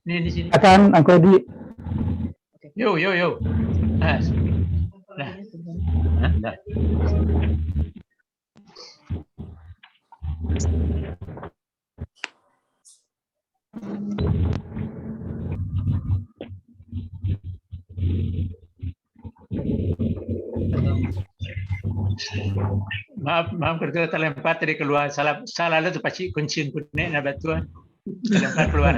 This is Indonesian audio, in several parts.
Ini di sini. Akan Angko Edi. Yo. Nah. Nah. Maaf kerja terlempar dari keluar salah tu pasti kuncin kuning na batuan terlempar keluar.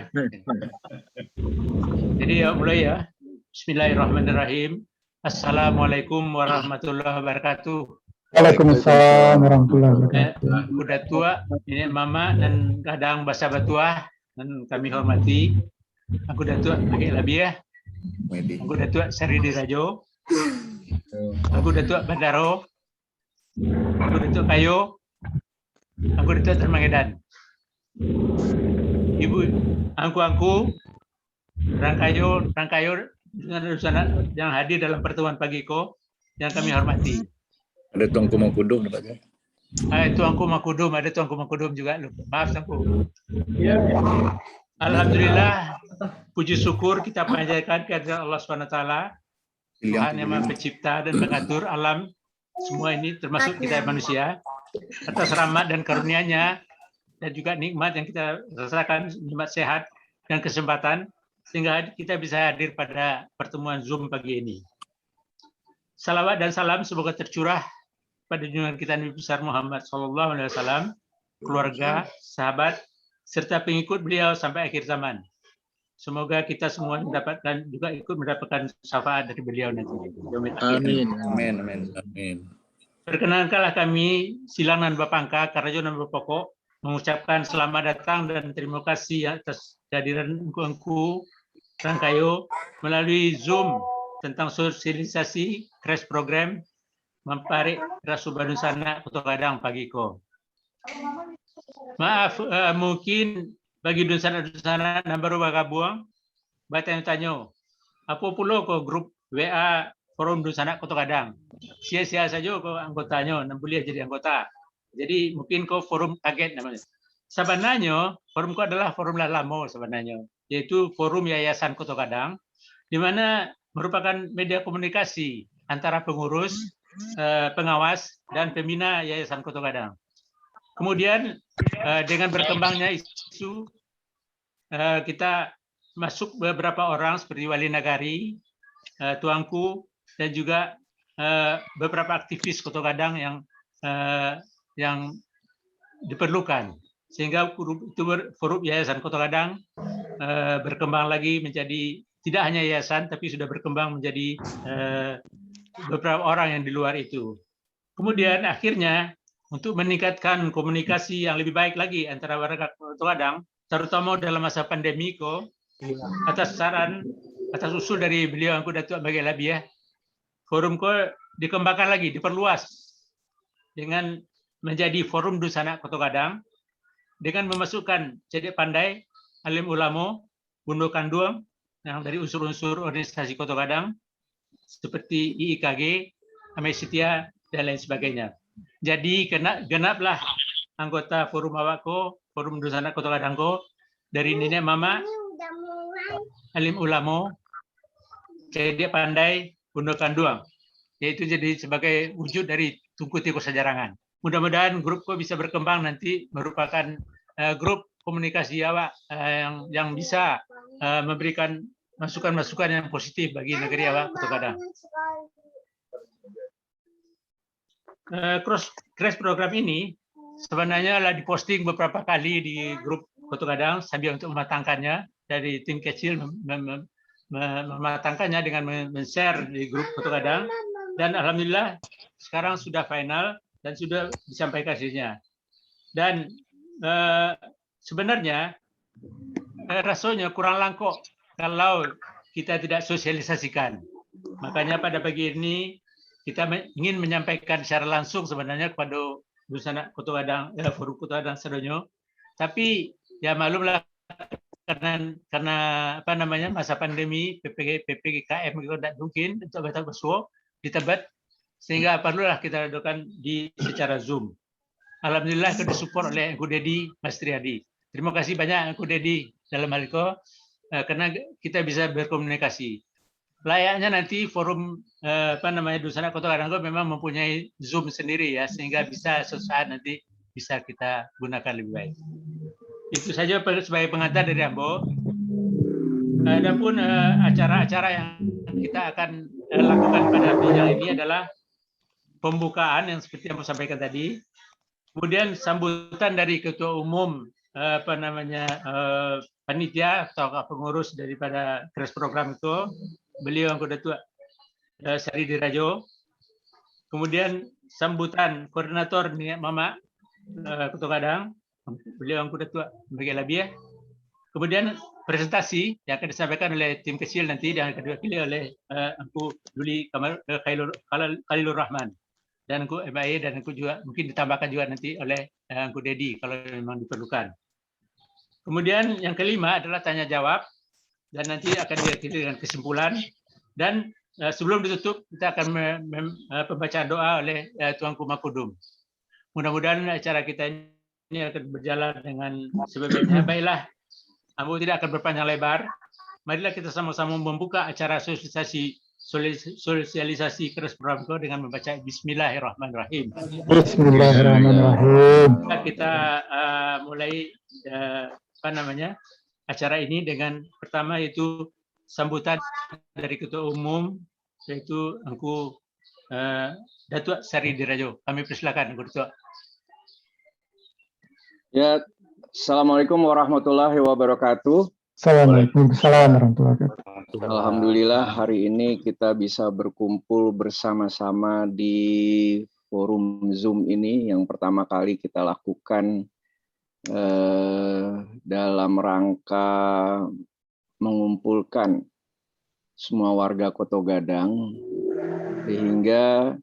Jadi mulai ya. Bismillahirrahmanirrahim. Assalamualaikum warahmatullahi wabarakatuh. Waalaikumsalam warahmatullahi wabarakatuh. Udah tua, ini mama dan kadang bahasa Batua dan kami hormati. Aku udah tua pakai lebih ya. Aku udah tua seri di Rajo. Aku udah tua Bandaro. Aku udah tua Kayo. Aku udah tua Termangedan. Ibu, angku, Rangkayo yang hadir dalam pertemuan pagi ko yang kami hormati. Ada Tuanku Mangkudum, Pak. Tuanku Mangkudum, ada Tuanku Mangkudum juga. Maaf, Tuanku. Ya. Alhamdulillah, puji syukur kita panjatkan kepada Allah SWT, Tuhan yang Maha Pencipta dan mengatur alam semua ini, termasuk kita manusia, atas rahmat dan karunia-Nya dan juga nikmat yang kita rasakan, nikmat sehat dan kesempatan, sehingga kita bisa hadir pada pertemuan Zoom pagi ini. Salawat dan salam semoga tercurah pada junjungan kita Nabi besar Muhammad SAW, keluarga, sahabat, serta pengikut beliau sampai akhir zaman. Semoga kita semua mendapatkan juga ikut mendapatkan syafaat dari beliau nanti. Amin. Perkenankanlah kami Silangan Bapangka, Karajonan Bapoko, mengucapkan selamat datang dan terima kasih atas kehadiran engku Rangkayo melalui Zoom tentang sosialisasi crash program Mamparik Rasu Bandung Sana Kota Kadang pagi ko. Maaf, mungkin bagi Dunsana baru buang, batang tanya, apa pula ko grup WA Forum Dunsana Kota Kadang? Sia-sia saja ko anggotanya, boleh jadi anggota. Jadi mungkin ko forum kaget namanya. Sebenarnya forum ko adalah forum lama sebenarnya, yaitu forum Yayasan Kota Kadang, di mana merupakan media komunikasi antara pengurus, pengawas, dan pembina Yayasan Kota Kadang. Kemudian dengan berkembangnya isu, kita masuk beberapa orang seperti Wali Nagari, Tuanku, dan juga beberapa aktivis Kota Kadang yang diperlukan. Sehingga forum Yayasan Kota Kadang berkembang lagi menjadi tidak hanya yayasan, tapi sudah berkembang menjadi beberapa orang yang di luar itu. Kemudian akhirnya untuk meningkatkan komunikasi yang lebih baik lagi antara warga Kota Kadang, terutama dalam masa pandemi atas saran, atas usul dari beliau Angku Datuk Bagai Labiah, forum dikembangkan lagi, diperluas dengan menjadi forum Dunsana Kota Kadang, dengan memasukkan Cedek Pandai, alim ulama, Bundo Kanduang, yang dari unsur-unsur organisasi Kota Kadang, seperti IIKG, Amai Setia, dan lain sebagainya. Jadi genaplah anggota forum awakko, forum Dunsana Kota Kadangko, dari nenek mama, alim ulama, Cedek Pandai, Bundo Kanduang, yaitu jadi sebagai wujud dari Tunku Tiko Sajarangan. Mudah-mudahan grupku bisa berkembang nanti merupakan grup komunikasi awak yang bisa memberikan masukan-masukan yang positif bagi negeri awak Kota Kadang. Crash program ini sebenarnya telah diposting beberapa kali di grup Kota Kadang sambil untuk mematangkannya, dari tim kecil mematangkannya dengan men-share di grup Kota Kadang, dan alhamdulillah sekarang sudah final dan sudah disampaikan hasilnya. Dan sebenarnya rasanya kurang langkok kalau kita tidak sosialisasikan. Makanya pada pagi ini kita ingin menyampaikan secara langsung sebenarnya kepada Dunsana Kota Kadang, forum Kota Kadang sedonyo. Tapi ya maklumlah karena apa namanya masa pandemi PPKM itu tidak mungkin untuk batas bersuara di Tebet, sehingga perlulah kita lakukan secara Zoom. Alhamdulillah kita disupport oleh Engku Dedi Mas Triadi. Terima kasih banyak Engku Dedi dalam hal itu. karena kita bisa berkomunikasi. Layaknya nanti forum Dunsana Kota Kadang memang mempunyai Zoom sendiri ya, sehingga bisa sesaat nanti bisa kita gunakan lebih baik. Itu saja sebagai pengantar dari Ambo. Adapun acara-acara yang kita akan lakukan pada tunjang ini adalah pembukaan yang seperti yang saya sampaikan tadi, kemudian sambutan dari ketua umum panitia atau pengurus daripada KRES program itu, beliau yang Datuk Sari Dirajo, kemudian sambutan koordinator Niat Mama Kota Kadang, beliau yang Datuk Bagi Labia, kemudian presentasi yang akan disampaikan oleh tim kecil nanti dan akan diwakili oleh Engku Duli Khalilur Rahman dan Engku MIA, dan Engku juga mungkin ditambahkan juga nanti oleh Engku Dedi kalau memang diperlukan. Kemudian yang kelima adalah tanya jawab dan nanti akan diakhiri dengan kesimpulan, dan sebelum ditutup kita akan pembacaan doa oleh Tuanku Makudum. Mudah-mudahan acara kita ini akan berjalan dengan sebaik-baiknya. Baiklah, Ambo tidak akan berpanjang lebar. Marilah kita sama-sama membuka acara sosialisasi KRES Program dengan membaca Bismillahirrahmanirrahim. Bismillahirrahmanirrahim. Kita mulai acara ini dengan pertama yaitu sambutan dari Ketua Umum, yaitu Engku Datuk Sari Dirajo. Kami persilakan, Engku Datuk. Ya, Assalamualaikum warahmatullahi wabarakatuh. Assalamualaikum warahmatullahi wabarakatuh. Alhamdulillah hari ini kita bisa berkumpul bersama-sama di forum Zoom ini yang pertama kali kita lakukan dalam rangka mengumpulkan semua warga Kota Gadang sehingga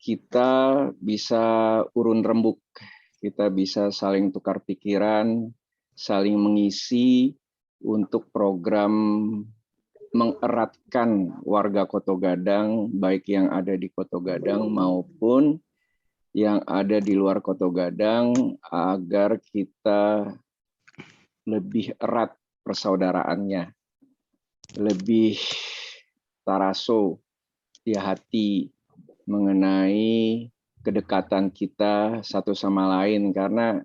kita bisa urun rembuk. Kita bisa saling tukar pikiran, saling mengisi untuk program mengeratkan warga Kota Gadang, baik yang ada di Kota Gadang maupun yang ada di luar Kota Gadang, agar kita lebih erat persaudaraannya, lebih taraso di hati mengenai kedekatan kita satu sama lain, karena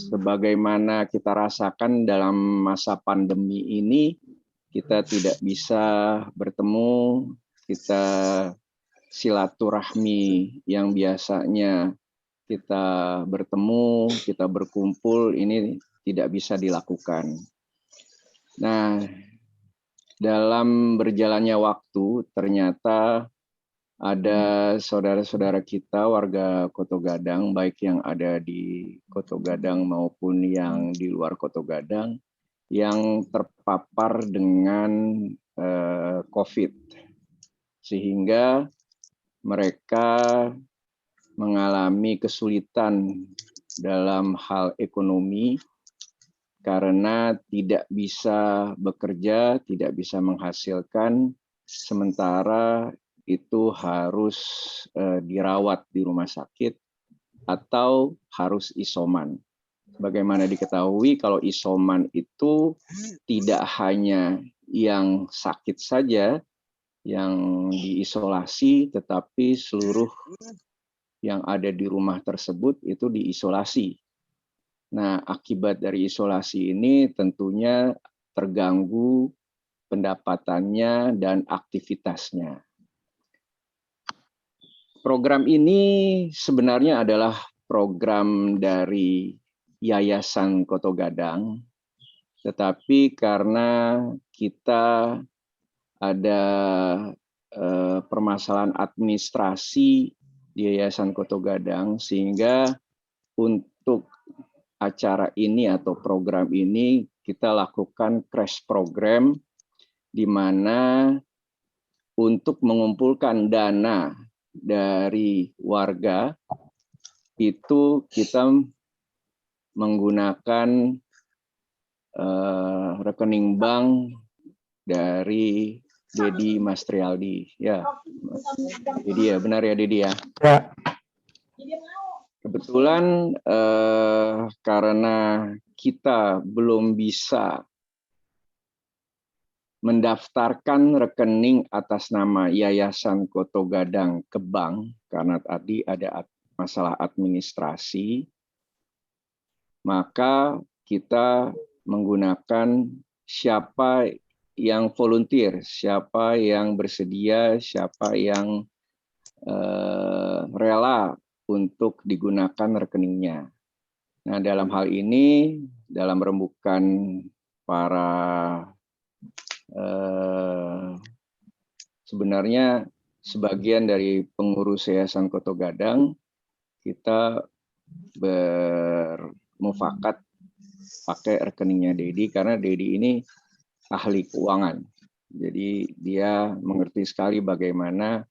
sebagaimana kita rasakan dalam masa pandemi ini, kita tidak bisa bertemu, kita silaturahmi yang biasanya kita bertemu, kita berkumpul, ini tidak bisa dilakukan. Nah, dalam berjalannya waktu, ternyata ada saudara-saudara kita warga Kota Gadang, baik yang ada di Kota Gadang maupun yang di luar Kota Gadang, yang terpapar dengan COVID. Sehingga mereka mengalami kesulitan dalam hal ekonomi karena tidak bisa bekerja, tidak bisa menghasilkan, sementara itu harus dirawat di rumah sakit atau harus isoman. Bagaimana diketahui kalau isoman itu tidak hanya yang sakit saja yang diisolasi, tetapi seluruh yang ada di rumah tersebut itu diisolasi. Nah, akibat dari isolasi ini tentunya terganggu pendapatannya dan aktivitasnya. Program ini sebenarnya adalah program dari Yayasan Kota Gadang, tetapi karena kita ada permasalahan administrasi di Yayasan Kota Gadang, sehingga untuk acara ini atau program ini kita lakukan crash program, di mana untuk mengumpulkan dana dari warga itu kita menggunakan rekening bank dari Dedi Mastrialdi. Ya, Dedi ya, benar ya Dedi ya. Ya. Kebetulan karena kita belum bisa mendaftarkan rekening atas nama Yayasan Koto Gadang ke bank karena tadi ada masalah administrasi, maka kita menggunakan siapa yang volunteer, siapa yang bersedia, siapa yang rela untuk digunakan rekeningnya. Nah, dalam hal ini, dalam rembukan para sebenarnya sebagian dari pengurus Yayasan Koto Gadang, kita bermufakat pakai rekeningnya Dedi karena Dedi ini ahli keuangan. Jadi dia mengerti sekali bagaimana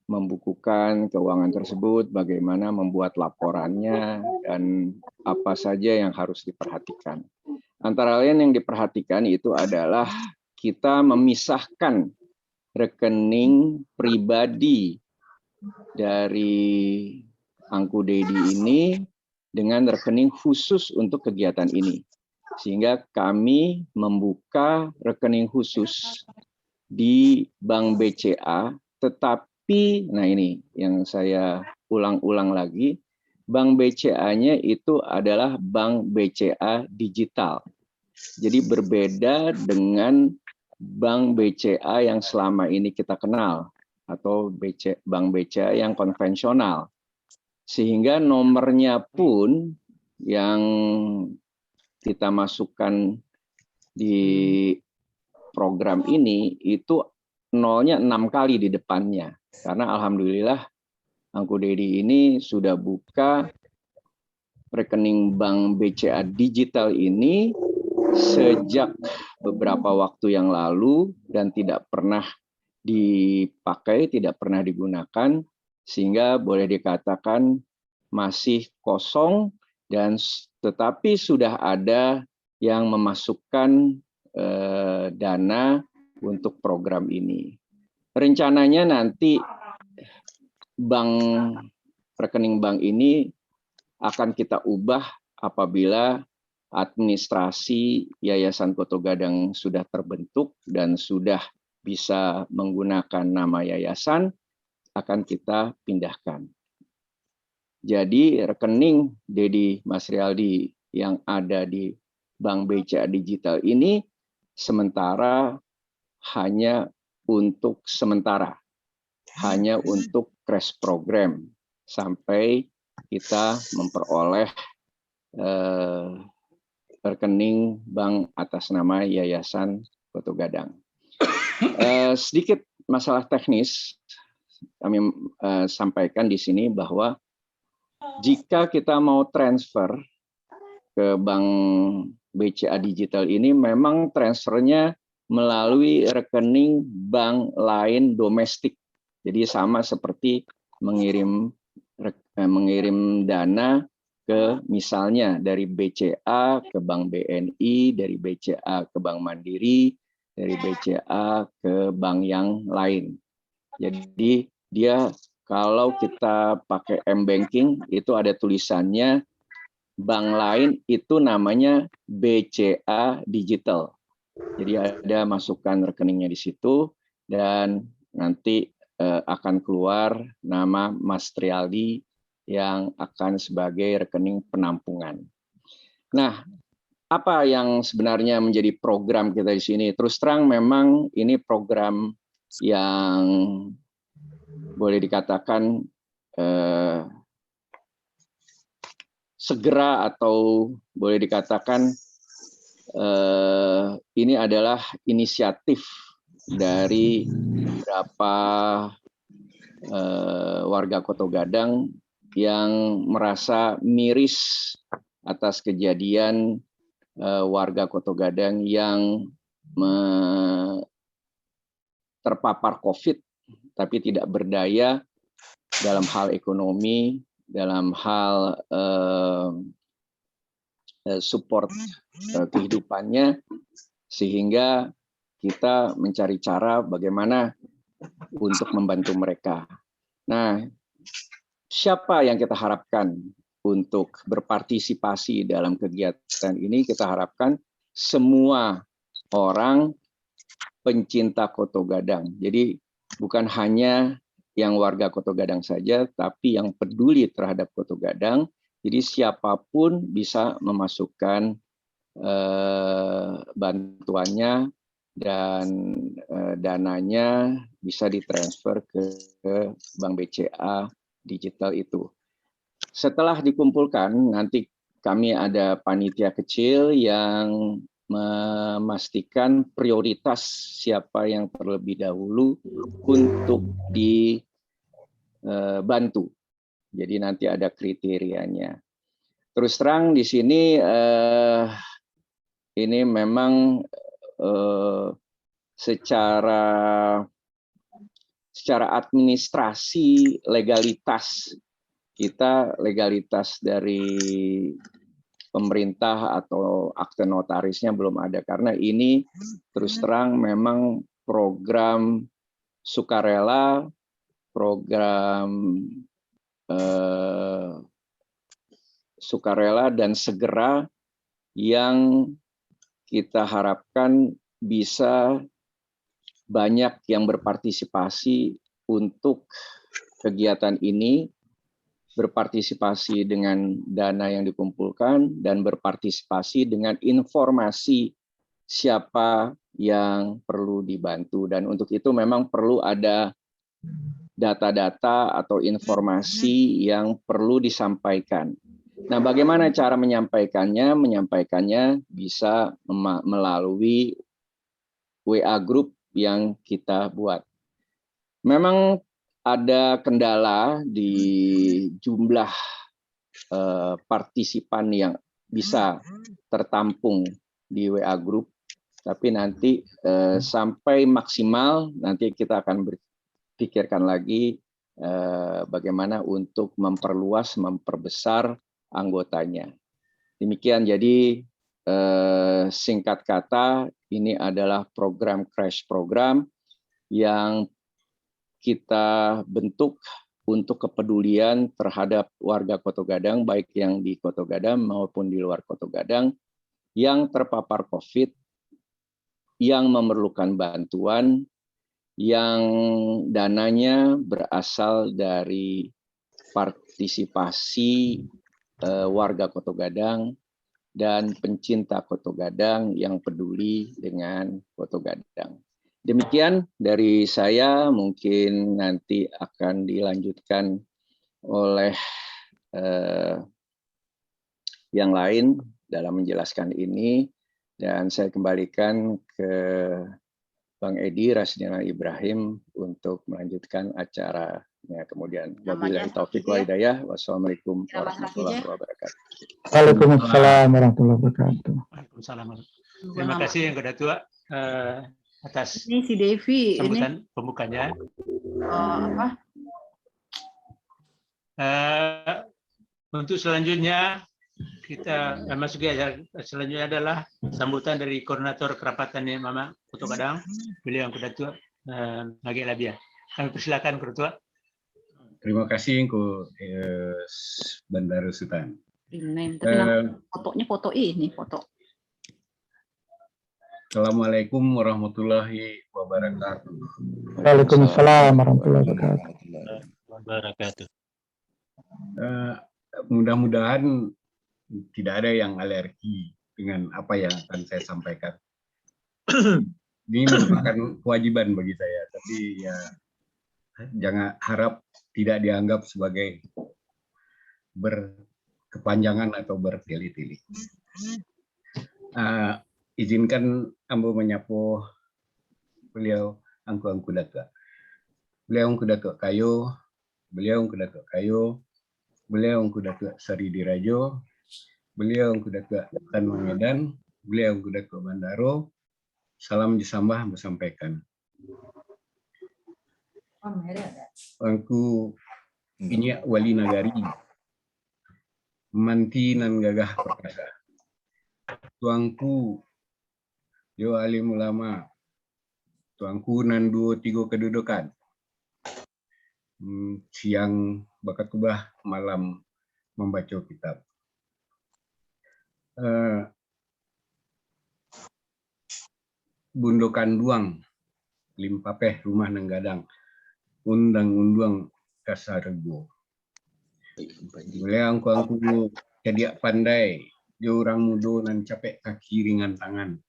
membukukan keuangan tersebut, bagaimana membuat laporannya, dan apa saja yang harus diperhatikan. Antara lain yang diperhatikan itu adalah kita memisahkan rekening pribadi dari Angku Dedi ini dengan rekening khusus untuk kegiatan ini. Sehingga kami membuka rekening khusus di Bank BCA, tetapi, nah ini yang saya ulang-ulang lagi, Bank BCA-nya itu adalah Bank BCA digital. Jadi berbeda dengan Bank BCA yang selama ini kita kenal, atau Bank BCA yang konvensional. Sehingga nomornya pun yang kita masukkan di program ini itu nolnya 6 kali di depannya. Karena alhamdulillah Angku Dedi ini sudah buka rekening Bank BCA digital ini sejak beberapa waktu yang lalu dan tidak pernah dipakai, tidak pernah digunakan, sehingga boleh dikatakan masih kosong, dan tetapi sudah ada yang memasukkan dana untuk program ini. Rencananya nanti rekening bank ini akan kita ubah apabila administrasi Yayasan Koto Gadang sudah terbentuk dan sudah bisa menggunakan nama yayasan, akan kita pindahkan. Jadi rekening Dedi Mas Rialdi yang ada di Bank BCA Digital ini sementara hanya untuk sementara, hanya untuk crash program sampai kita memperoleh rekening bank atas nama Yayasan Koto Gadang. Sedikit masalah teknis kami sampaikan di sini bahwa jika kita mau transfer ke Bank BCA Digital ini, memang transfernya melalui rekening bank lain domestik. Jadi sama seperti mengirim dana ke misalnya dari BCA ke Bank BNI, dari BCA ke Bank Mandiri, dari BCA ke bank yang lain. Jadi dia kalau kita pakai M-Banking itu ada tulisannya bank lain itu namanya BCA Digital. Jadi ada masukan rekeningnya di situ dan nanti akan keluar nama Mas Trialdi yang akan sebagai rekening penampungan. Nah, apa yang sebenarnya menjadi program kita di sini? Terus terang memang ini program yang boleh dikatakan segera atau boleh dikatakan ini adalah inisiatif dari beberapa warga Koto Gadang yang merasa miris atas kejadian warga Koto Gadang yang terpapar COVID tapi tidak berdaya dalam hal ekonomi, dalam hal support kehidupannya, sehingga kita mencari cara bagaimana untuk membantu mereka. Nah, siapa yang kita harapkan untuk berpartisipasi dalam kegiatan ini, kita harapkan semua orang pencinta Koto Gadang. Jadi bukan hanya yang warga Koto Gadang saja, tapi yang peduli terhadap Koto Gadang. Jadi siapapun bisa memasukkan bantuannya dan dananya bisa ditransfer ke Bank BCA digital itu. Setelah dikumpulkan, nanti kami ada panitia kecil yang memastikan prioritas siapa yang terlebih dahulu untuk dibantu. Jadi nanti ada kriterianya. Terus terang di sini ini memang secara administrasi legalitas kita, legalitas dari pemerintah atau akte notarisnya belum ada, karena ini terus terang memang program sukarela, program sukarela dan segera yang kita harapkan bisa banyak yang berpartisipasi untuk kegiatan ini, berpartisipasi dengan dana yang dikumpulkan, dan berpartisipasi dengan informasi siapa yang perlu dibantu. Dan untuk itu memang perlu ada data-data atau informasi yang perlu disampaikan. Nah, bagaimana cara menyampaikannya? Menyampaikannya bisa melalui WA group yang kita buat. Memang ada kendala di jumlah partisipan yang bisa tertampung di WA group, tapi nanti sampai maksimal nanti kita akan berpikirkan lagi bagaimana untuk memperluas, memperbesar anggotanya. Demikian, jadi singkat kata ini adalah program crash program yang kita bentuk untuk kepedulian terhadap warga Koto Gadang, baik yang di Koto Gadang maupun di luar Koto Gadang, yang terpapar COVID, yang memerlukan bantuan, yang dananya berasal dari partisipasi warga Koto Gadang dan pencinta Koto Gadang yang peduli dengan Koto Gadang. Demikian dari saya, mungkin nanti akan dilanjutkan oleh yang lain dalam menjelaskan ini, dan saya kembalikan ke Bang Edi Rasdiana Ibrahim untuk melanjutkan acaranya kemudian. Wabillahi taufiq wal hidayah. Wassalamualaikum warahmatullahi wabarakatuh. Waalaikumsalam warahmatullahi wabarakatuh. Waalaikumsalam. Terima kasih yang Ketua atas Ini si Devi sambutan pembukanya. apa? Untuk selanjutnya kita masuki acara selanjutnya adalah sambutan dari koordinator kerapatan Mama Koto Gadang, beliau yang Ketua Mage Labia. Kami persilakan Ketua. Terima kasih Engko Bandara Sultan. Ini tapi fotonya foto ini foto. Assalamualaikum warahmatullahi wabarakatuh. Waalaikumsalam warahmatullahi wabarakatuh. Mudah-mudahan tidak ada yang alergi dengan apa yang akan saya sampaikan. Ini merupakan kewajiban bagi saya, tapi ya jangan harap tidak dianggap sebagai berkepanjangan atau bertele-tele. Izinkan ambo menyapu beliau angku datuk. Beliau angku datuk kayu, beliau angku datuk kayu, beliau angku datuk Sari Dirajo, beliau angku datuk Tan Medan, beliau angku datuk Bandaro. Salam disambah sampaikan. Angku ini wali nagari, manti nan gagah perkasa. Tuangku yo alim ulama, tuangku nan 2-3 kedudukan, siang bakat kubah, malam membaca kitab. Bundokan duang, limpapeh rumah nenggadang, undang-undang kasarego. Boleh angku kediak pandai, jo orang mudo nan capek kaki ringan tangan,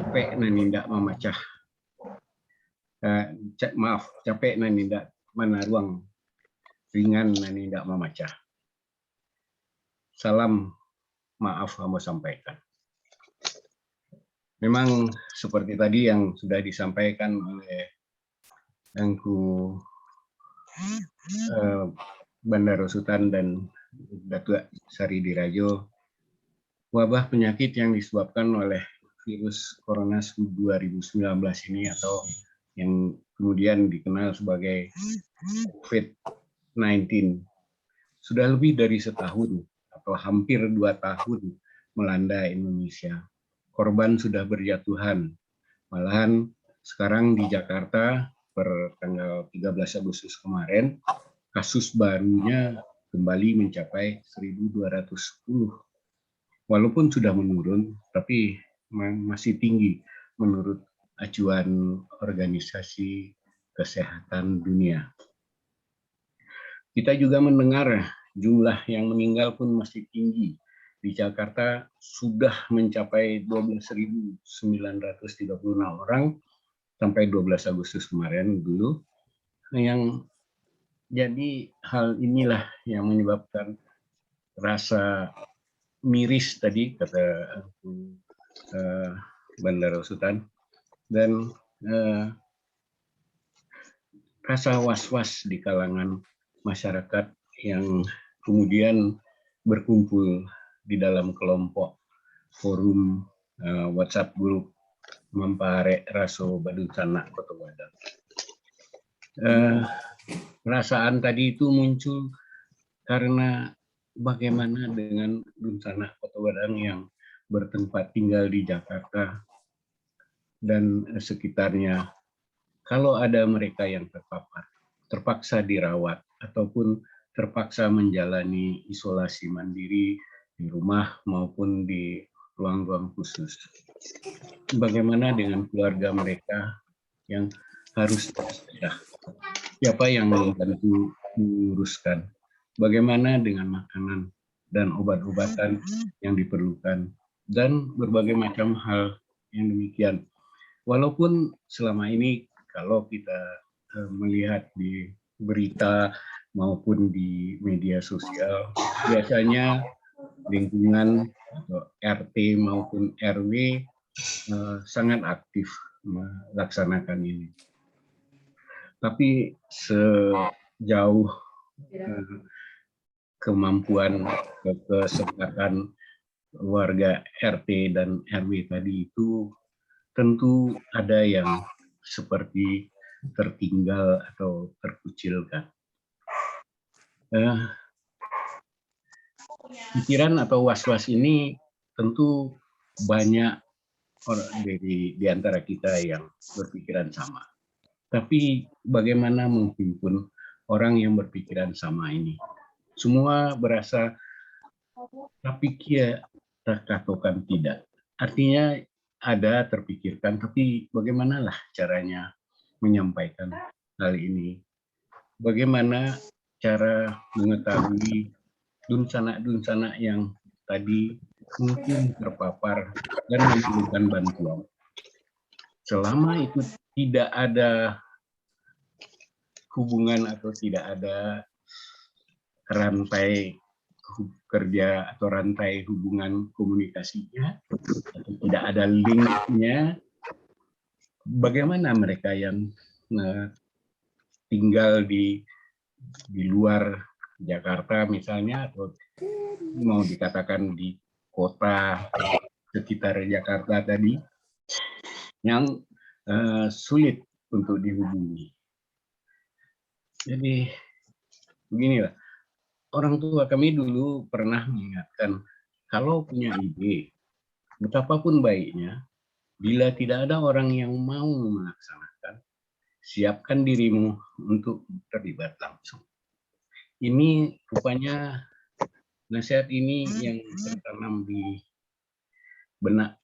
capek nan nindak memacah. Capek nan nindak menaruang, ringan nan nindak memacah. Salam, maaf hamba sampaikan. Memang seperti tadi yang sudah disampaikan oleh Angku Bandar Sultan dan Datuk Sari Dirajo, wabah penyakit yang disebabkan oleh virus Corona 2019 ini atau yang kemudian dikenal sebagai COVID-19 sudah lebih dari setahun atau hampir 2 tahun melanda Indonesia. Korban sudah berjatuhan. Malahan sekarang di Jakarta per tanggal 13 Agustus kemarin, kasus barunya kembali mencapai 1.210. Walaupun sudah menurun, tapi masih tinggi menurut acuan Organisasi Kesehatan Dunia. Kita juga mendengar jumlah yang meninggal pun masih tinggi. Di Jakarta sudah mencapai 12.936 orang sampai 12 Agustus kemarin dulu. Yang jadi hal inilah yang menyebabkan rasa miris tadi kata Bandar Sultan dan rasa was-was di kalangan masyarakat yang kemudian berkumpul di dalam kelompok forum WhatsApp grup Mempare Raso Badunsana Kota Gadang. Perasaan tadi itu muncul karena bagaimana dengan Dunsana Kota Gadang yang bertempat tinggal di Jakarta dan sekitarnya. Kalau ada mereka yang terpapar, terpaksa dirawat ataupun terpaksa menjalani isolasi mandiri di rumah maupun di ruang-ruang khusus. Bagaimana dengan keluarga mereka yang harus terpisah? Siapa yang membantu menguruskan? Bagaimana dengan makanan dan obat-obatan yang diperlukan? Dan berbagai macam hal yang demikian. Walaupun selama ini kalau kita melihat di berita maupun di media sosial, biasanya lingkungan atau RT maupun RW sangat aktif melaksanakan ini. Tapi sejauh kemampuan kesempatan warga RT dan RW tadi itu tentu ada yang seperti tertinggal atau terkucilkan. Pikiran atau was-was ini tentu banyak orang di antara kita yang berpikiran sama. Tapi bagaimana menghimpun orang yang berpikiran sama ini? Semua berasa tapi kia terkatakan tidak. Artinya ada terpikirkan, tapi bagaimanalah caranya menyampaikan hal ini? Bagaimana cara mengetahui dunsana-dunsana yang tadi mungkin terpapar dan memerlukan bantuan? Selama itu tidak ada hubungan atau tidak ada rantai kerja atau rantai hubungan komunikasinya, atau tidak ada linknya, bagaimana mereka yang tinggal di luar Jakarta misalnya, atau mau dikatakan di kota sekitar Jakarta tadi, yang sulit untuk dihubungi. Jadi beginilah, orang tua kami dulu pernah mengingatkan, kalau punya ide, betapapun baiknya, bila tidak ada orang yang mau melaksanakan, siapkan dirimu untuk terlibat langsung. Ini rupanya nasihat ini yang tertanam di benak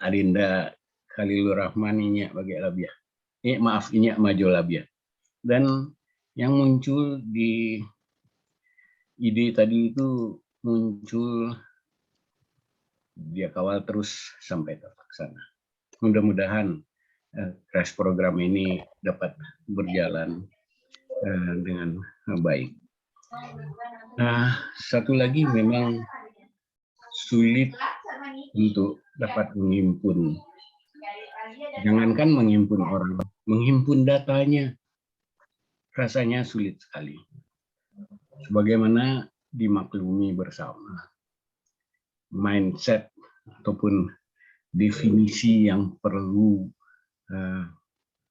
Adinda Khalilur Rahman Inyak Bagi Labiah. Inyak Maju Labiah. Dan yang muncul di ide tadi itu muncul dia kawal terus sampai terlaksana. Mudah-mudahan crash program ini dapat berjalan dengan baik. Nah, satu lagi memang sulit untuk dapat menghimpun. Jangankan menghimpun orang, menghimpun datanya rasanya sulit sekali. Sebagaimana dimaklumi bersama, mindset ataupun definisi yang perlu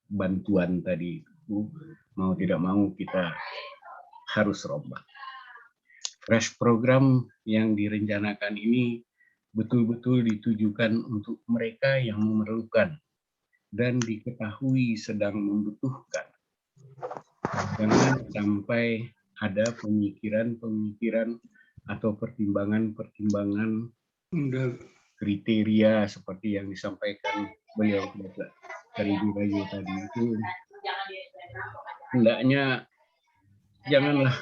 bantuan tadi itu mau tidak mau kita harus rombak. Crash program yang direncanakan ini betul-betul ditujukan untuk mereka yang memerlukan dan diketahui sedang membutuhkan. Jangan sampai ada pemikiran-pemikiran atau pertimbangan-pertimbangan kriteria seperti yang disampaikan beliau dari Rayu tadi itu. Hendaknya janganlah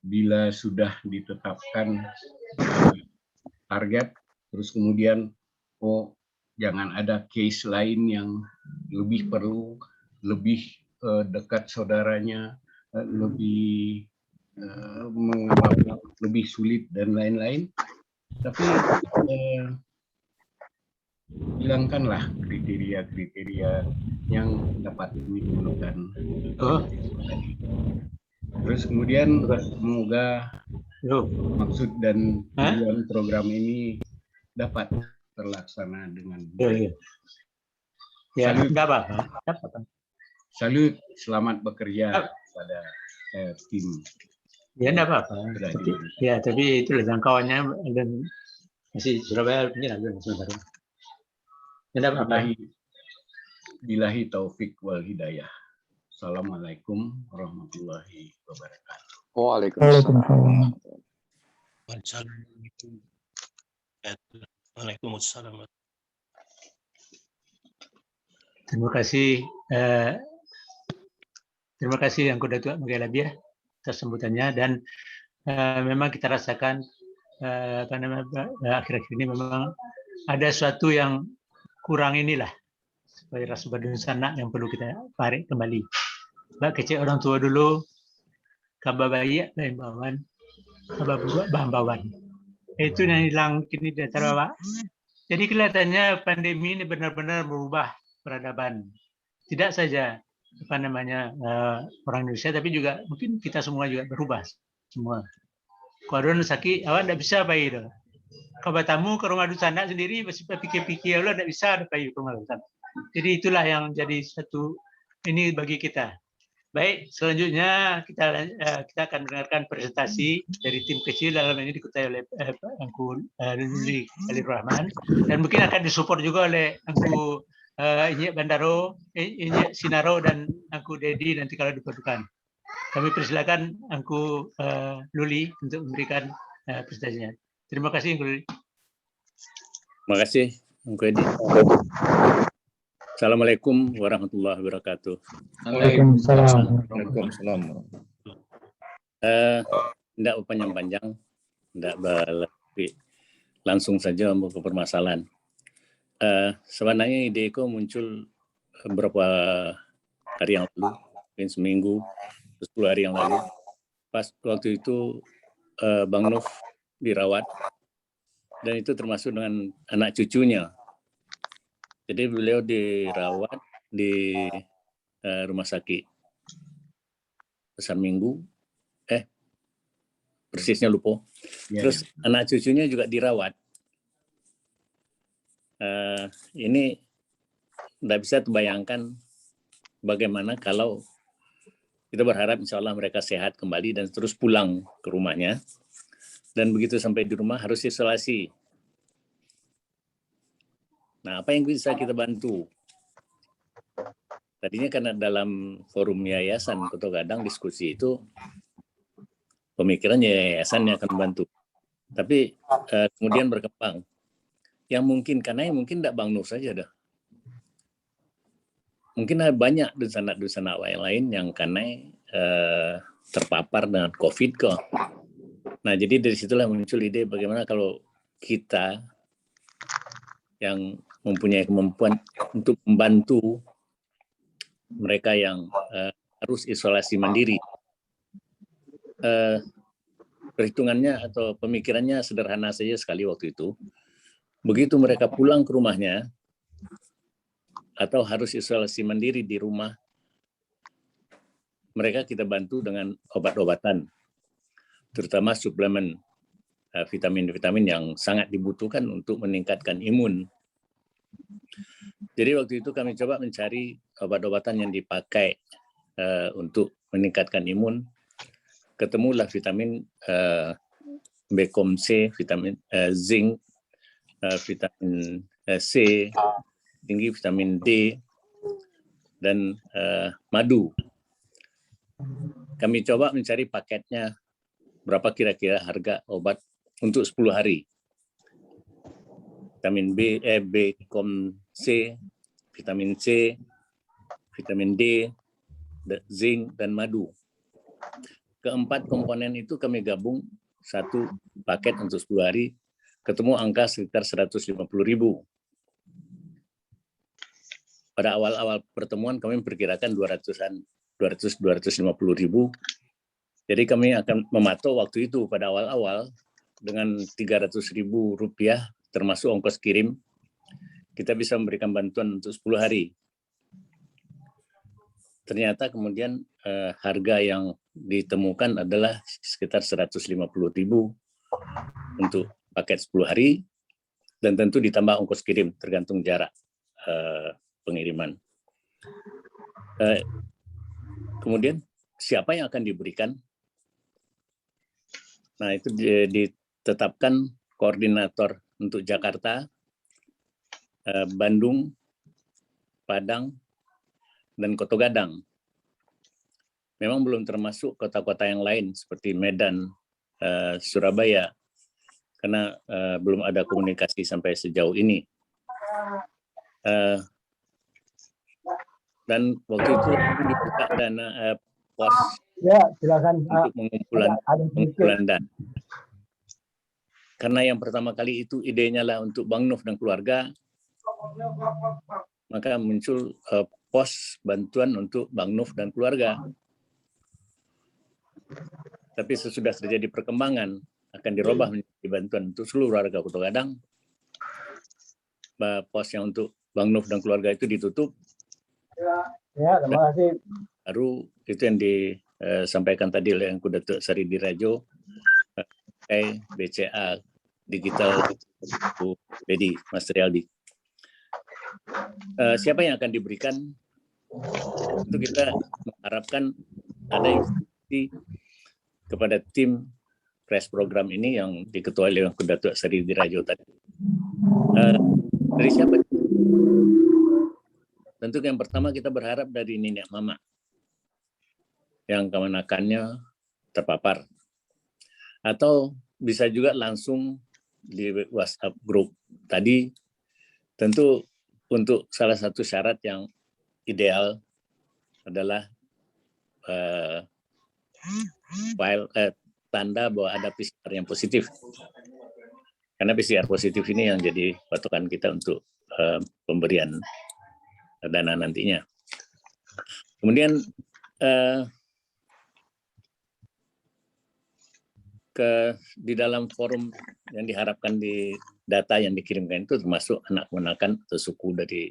bila sudah ditetapkan target, terus kemudian jangan ada case lain yang lebih perlu, lebih dekat saudaranya, lebih lebih sulit dan lain-lain. Tapi hilangkanlah kriteria-kriteria yang dapat menimbulkan. Terus kemudian semoga maksud dan tujuan program ini dapat terlaksana dengan baik. Ya, enggak apa-apa. Salut, selamat bekerja pada tim. Ya, enggak apa-apa. Tapi itulah jangkauannya dan masih Surabaya ini lagi sebentar. Enggak apa-apa. Billahi taufik wal hidayah. Assalamualaikum warahmatullahi wabarakatuh. Waalaikumsalam. Waalaikumsalam. Terima kasih Angku Datuk Bagi Labiah atas sambutannya, dan memang kita rasakan akhir-akhir ini memang ada sesuatu yang kurang inilah, sebagai rasa Dunsana yang perlu kita tarik kembali. Mbak kecil orang tua dulu, kabar bayi lain bawan, kabar buat bahan-bawan. Itu yang hilang kini di antara Bapak. Jadi kelihatannya pandemi ini benar-benar merubah peradaban. Tidak saja orang Indonesia, tapi juga mungkin kita semua juga berubah semua. Kalau ada sakit, awak tidak bisa apa itu. Kalau tamu ke rumah Dunsana sendiri masih pikir-pikir, Allah tidak bisa apa itu ke rumah Dunsana. Jadi itulah yang jadi satu ini bagi kita. Baik, selanjutnya kita akan mendengarkan presentasi dari tim kecil, dalam ini dikutai oleh Angku Khalilur Rahman, dan mungkin akan disupport juga oleh Angku Inyak Bandaro, Inyak Sinaro, dan Angku Dedi nanti kalau diperlukan. Kami persilakan Angku Luli untuk memberikan presentasinya. Terima kasih, Angku Luli. Terima kasih, Angku Edi. Assalamualaikum warahmatullahi wabarakatuh. Waalaikumsalam. Tidak panjang-panjang, tidak berlebih, langsung saja mau ke permasalahan. Sebenarnya ide itu muncul beberapa hari yang lalu, mungkin seminggu, 10 hari yang lalu. Pas waktu itu Bang Nuf dirawat, dan itu termasuk dengan anak cucunya. Jadi beliau dirawat di rumah sakit Pasar Minggu, persisnya lupa. Terus anak cucunya juga dirawat. Ini tidak bisa terbayangkan bagaimana kalau kita berharap insya Allah mereka sehat kembali dan terus pulang ke rumahnya. Dan begitu sampai di rumah harus isolasi. Nah, apa yang bisa kita bantu? Tadinya karena dalam forum yayasan Kota Gadang diskusi itu pemikirannya yayasannya akan membantu. Tapi kemudian berkembang. Yang mungkin karena mungkin tidak Bang Nur saja dah. Mungkin ada banyak dusanak-dusanak yang lain yang karena terpapar dengan COVID kok. Nah, jadi dari situlah muncul ide bagaimana kalau kita yang mempunyai kemampuan untuk membantu mereka yang harus isolasi mandiri. Perhitungannya atau pemikirannya sederhana saja sekali waktu itu. Begitu mereka pulang ke rumahnya atau harus isolasi mandiri di rumah, mereka kita bantu dengan obat-obatan, terutama suplemen vitamin-vitamin yang sangat dibutuhkan untuk meningkatkan imun. Jadi waktu itu kami coba mencari obat-obatan yang dipakai untuk meningkatkan imun. Ketemulah vitamin B-kom-C, vitamin zinc, vitamin C, tinggi vitamin D, dan madu. Kami coba mencari paketnya, berapa kira-kira harga obat untuk 10 hari. Vitamin B-kom-C, vitamin C, vitamin D, zinc, dan madu. Keempat komponen itu kami gabung satu paket untuk 10 hari, ketemu angka sekitar 150.000. Pada awal-awal pertemuan kami memperkirakan 200-250.000. Jadi kami akan mematok waktu itu pada awal-awal dengan Rp300.000 termasuk ongkos kirim, kita bisa memberikan bantuan untuk 10 hari. Ternyata kemudian harga yang ditemukan adalah sekitar 150.000 untuk paket 10 hari, dan tentu ditambah ongkos kirim tergantung jarak pengiriman. Kemudian siapa yang akan diberikan? Nah, itu ditetapkan koordinator untuk Jakarta, Bandung, Padang, dan Kota Gadang. Memang belum termasuk kota-kota yang lain seperti Medan, Surabaya, karena belum ada komunikasi sampai sejauh ini. Dan waktu itu dibuka dana pos untuk pengumpulan dana. Karena yang pertama kali itu idenya lah untuk Bang Nuf dan keluarga, maka muncul pos bantuan untuk Bang Nuf dan keluarga. Tapi sesudah terjadi perkembangan, akan dirubah menjadi bantuan untuk seluruh warga Kota Gadang. Pos yang untuk Bang Nuf dan keluarga itu ditutup. Ya, terima kasih. Baru itu yang disampaikan tadi oleh Engku Datuk Sari Dirajo, BCA Digital Dedi, Mas Trialdi. Siapa yang akan diberikan? Itu kita mengharapkan ada instruksi kepada tim press program ini yang diketuai oleh Engku Datuk Sari Dirajo tadi. Dari siapa? Tentu yang pertama kita berharap dari nenek mama yang kemenakannya terpapar. Atau bisa juga langsung di WhatsApp grup. Tadi tentu untuk salah satu syarat yang ideal adalah tanda bahwa ada PCR yang positif. Karena PCR positif ini yang jadi patokan kita untuk pemberian dana nantinya. Kemudian di dalam forum yang diharapkan di data yang dikirimkan itu termasuk anak kemenakan atau suku dari.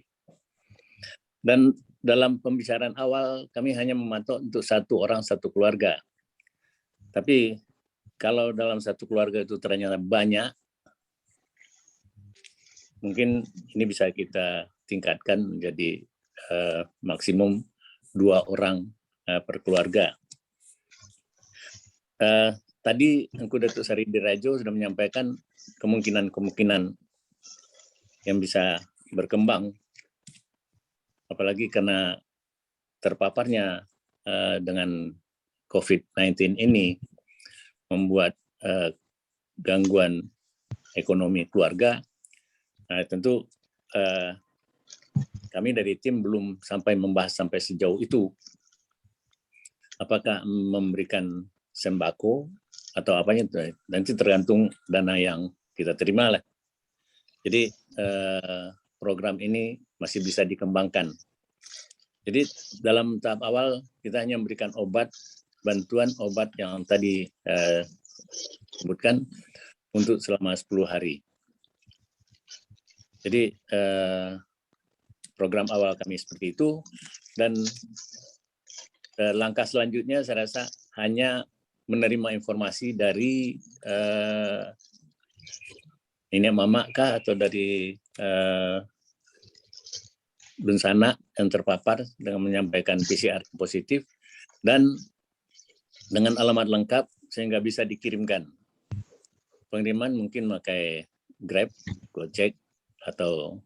Dan dalam pembicaraan awal kami hanya memantau untuk satu orang satu keluarga. Tapi kalau dalam satu keluarga itu ternyata banyak, mungkin ini bisa kita tingkatkan menjadi maksimum 2 orang per keluarga. Tadi Engku Datuk Sari Dirajo sudah menyampaikan kemungkinan-kemungkinan yang bisa berkembang, apalagi karena terpaparnya dengan COVID-19 ini, membuat gangguan ekonomi keluarga. Nah, tentu kami dari tim belum sampai membahas sampai sejauh itu. Apakah memberikan sembako atau apanya, nanti tergantung dana yang kita terima lah. Jadi program ini masih bisa dikembangkan. Jadi dalam tahap awal kita hanya memberikan bantuan obat yang tadi sebutkan untuk selama 10 hari. Jadi program awal kami seperti itu, dan langkah selanjutnya saya rasa hanya menerima informasi dari ini Mama kah atau dari Dunsana yang terpapar dengan menyampaikan PCR positif dan dengan alamat lengkap sehingga bisa dikirimkan. Pengiriman mungkin pakai Grab, Gojek atau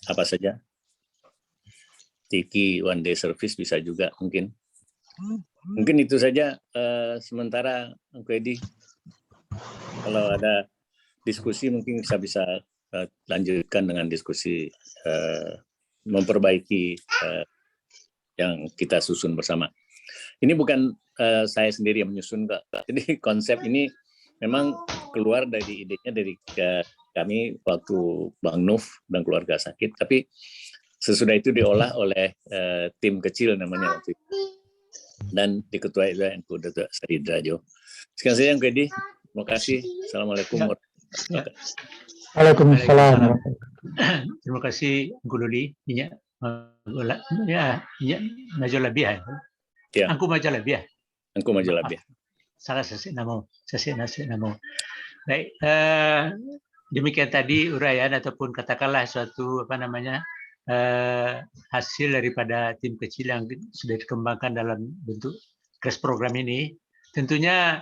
apa saja. Tiki one day service bisa juga mungkin. Mungkin itu saja sementara Uncle Edi. Kalau ada diskusi mungkin bisa lanjutkan dengan diskusi memperbaiki yang kita susun bersama. Ini bukan saya sendiri yang menyusun, Kak. Jadi konsep ini memang keluar dari idenya dari kami waktu Bang Nuf dan keluarga sakit, tapi sesudah itu diolah oleh tim kecil namanya waktu itu. Dan diketuai oleh Datuk Seri Drajo. Sekian saja yang Edi. Terima kasih. Assalamualaikum warahmatullahi wabarakatuh. Waalaikumsalam. Terima kasih Gululi. Ya, maju lebih ya. Ya. Angku maju lebih ya. Angku maju lebih. Salah sesi namo. Baik, demikian tadi uraian ataupun katakanlah suatu hasil daripada tim kecil yang sudah dikembangkan dalam bentuk crash program ini. Tentunya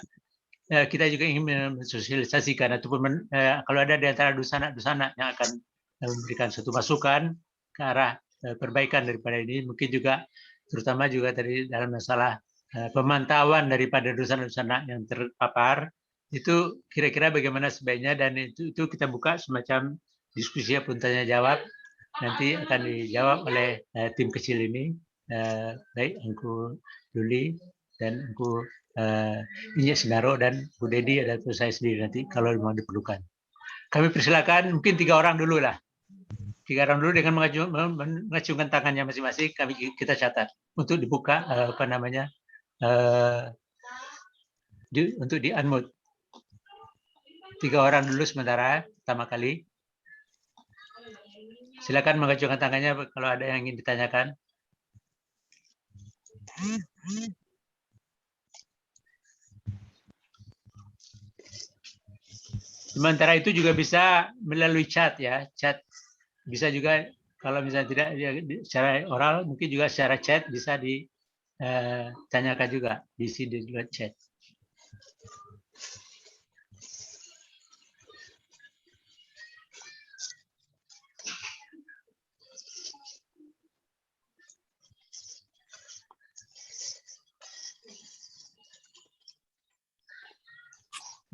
kita juga ingin mensosialisasikan ataupun kalau ada di antara dusana yang akan memberikan suatu masukan ke arah perbaikan daripada ini, mungkin juga terutama juga tadi dalam masalah pemantauan daripada dusana-dusana yang terpapar, itu kira-kira bagaimana sebaiknya, dan itu kita buka semacam diskusi ataupun tanya jawab, nanti akan dijawab oleh tim kecil ini, baik Angku Luli dan Angku Inye Sinaro dan Bu Dedi dan saya sendiri nanti kalau memang diperlukan. Kami persilakan mungkin 3 orang dulu lah. 3 orang dulu dengan mengacungkan tangannya masing-masing, kita catat untuk dibuka untuk di-unmute. 3 orang dulu sementara pertama kali. Silakan mengacungkan tangannya kalau ada yang ingin ditanyakan. Sementara itu juga bisa melalui chat ya, chat bisa juga kalau misalnya tidak secara oral, mungkin juga secara chat bisa ditanyakan juga di sini di chat.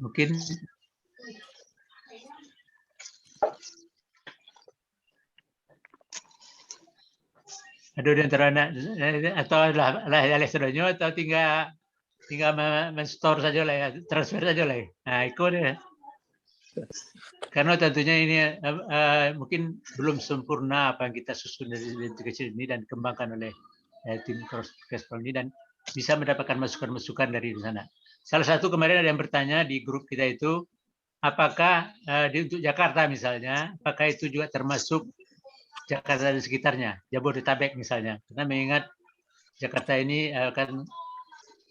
Mungkin ada di antara anak atau lah saudara atau tinggal men-store saja lah ya, transfer saja lah. Nah, ikut ya. Karena tentunya ini mungkin belum sempurna apa yang kita susun dari kecil ini dan dikembangkan oleh tim Crossflow ini, dan bisa mendapatkan masukan-masukan dari sana. Salah satu kemarin ada yang bertanya di grup kita itu, apakah untuk Jakarta misalnya, apakah itu juga termasuk Jakarta dan sekitarnya, Jabodetabek misalnya, karena mengingat Jakarta ini kan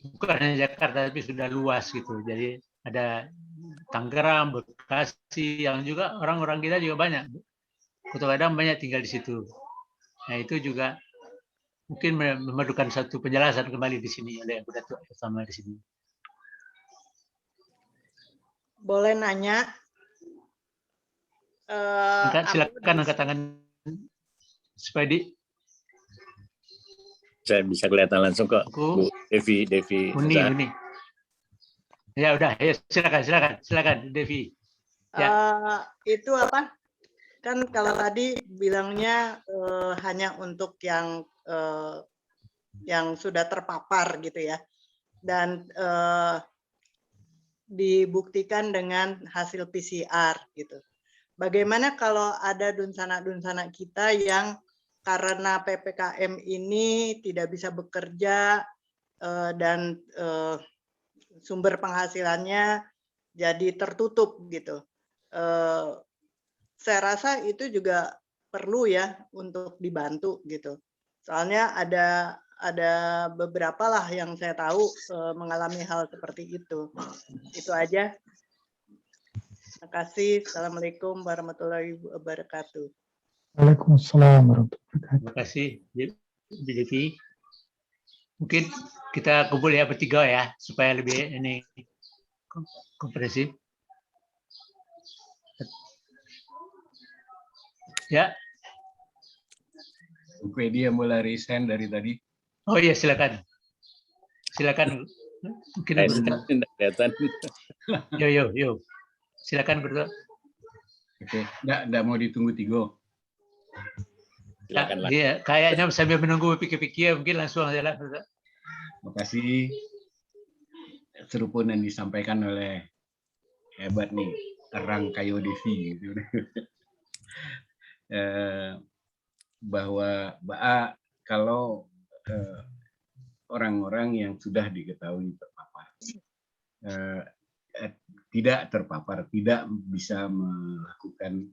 bukan hanya Jakarta tapi sudah luas gitu, jadi ada Tangerang, Bekasi yang juga orang-orang kita juga banyak, Kota Padang banyak tinggal di situ. Nah itu juga mungkin memerlukan satu penjelasan kembali di sini oleh Bu Datuk bersama di sini. Boleh nanya? Silakan angkat tangan supaya saya bisa kelihatan langsung kok. Bu Devi Uni. Ya udah, ya silakan Devi. Ya. Itu apa? Kan kalau tadi bilangnya hanya untuk yang sudah terpapar gitu ya, dan dibuktikan dengan hasil PCR gitu. Bagaimana kalau ada dunsana-dunsana kita yang karena PPKM ini tidak bisa bekerja dan sumber penghasilannya jadi tertutup gitu. Saya rasa itu juga perlu ya untuk dibantu gitu. Soalnya ada beberapa lah yang saya tahu mengalami hal seperti itu. Itu aja. Terima kasih. Assalamualaikum warahmatullahi wabarakatuh. Waalaikumsalam warahmatullahi wabarakatuh. Terima kasih, Devi. Mungkin kita kumpul ya bertiga ya, supaya lebih ini komprehensif. Ya. Wikipedia mulai resign dari tadi. Oh iya, silakan. Mungkin Tidak kelihatan. Yo. Silakan berdua. Oke, enggak mau ditunggu Tigo. Silakanlah. Iya, kayaknya sambil menunggu pikir-pikir mungkin langsung aja lah. Terima kasih. Seru pun yang disampaikan oleh hebat nih, Terang Kayo Devi gitu. Bahwa kalau orang-orang yang sudah diketahui terpapar tidak terpapar, tidak bisa melakukan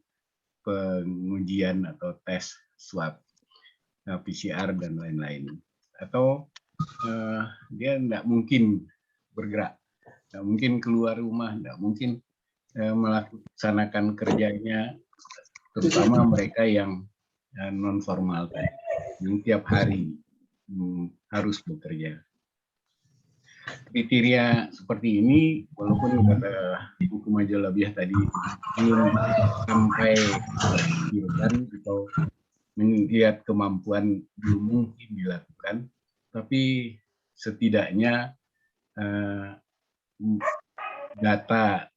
pengujian atau tes swab PCR dan lain-lain, atau dia tidak mungkin bergerak, tidak mungkin keluar rumah, tidak mungkin melaksanakan kerjanya, terutama mereka yang non formal tadi, yang tiap hari harus bekerja. Kriteria seperti ini, walaupun kata buku majalah Biah tadi belum sampai atau melihat kemampuan belum mungkin dilakukan, tapi setidaknya data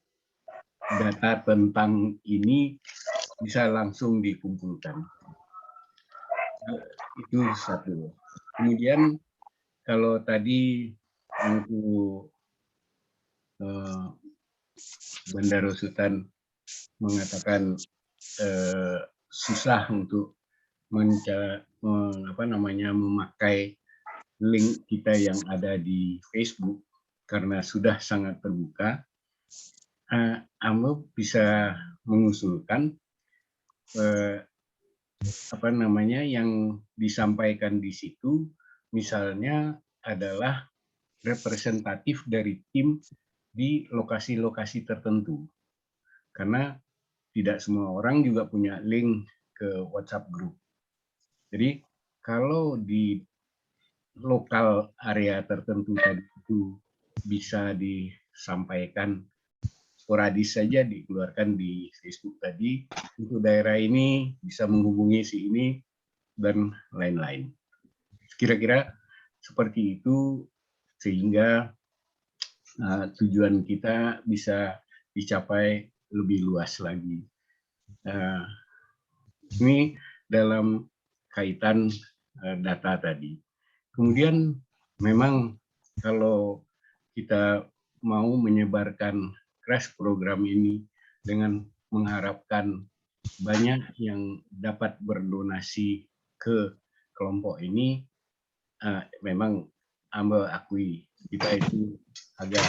tentang ini bisa langsung dikumpulkan. Itu satu. Kemudian kalau tadi untuk Bandara Sultan mengatakan susah untuk memakai link kita yang ada di Facebook karena sudah sangat terbuka. AMO bisa mengusulkan yang disampaikan di situ misalnya adalah representatif dari tim di lokasi-lokasi tertentu, karena tidak semua orang juga punya link ke WhatsApp group. Jadi kalau di lokal area tertentu tadi itu bisa disampaikan sporadis saja, dikeluarkan di Facebook tadi, untuk daerah ini bisa menghubungi si ini dan lain-lain. Kira-kira seperti itu sehingga tujuan kita bisa dicapai lebih luas lagi. Ini dalam kaitan data tadi. Kemudian memang kalau kita mau menyebarkan crash program ini dengan mengharapkan banyak yang dapat berdonasi ke kelompok ini, memang AMO akui kita itu agak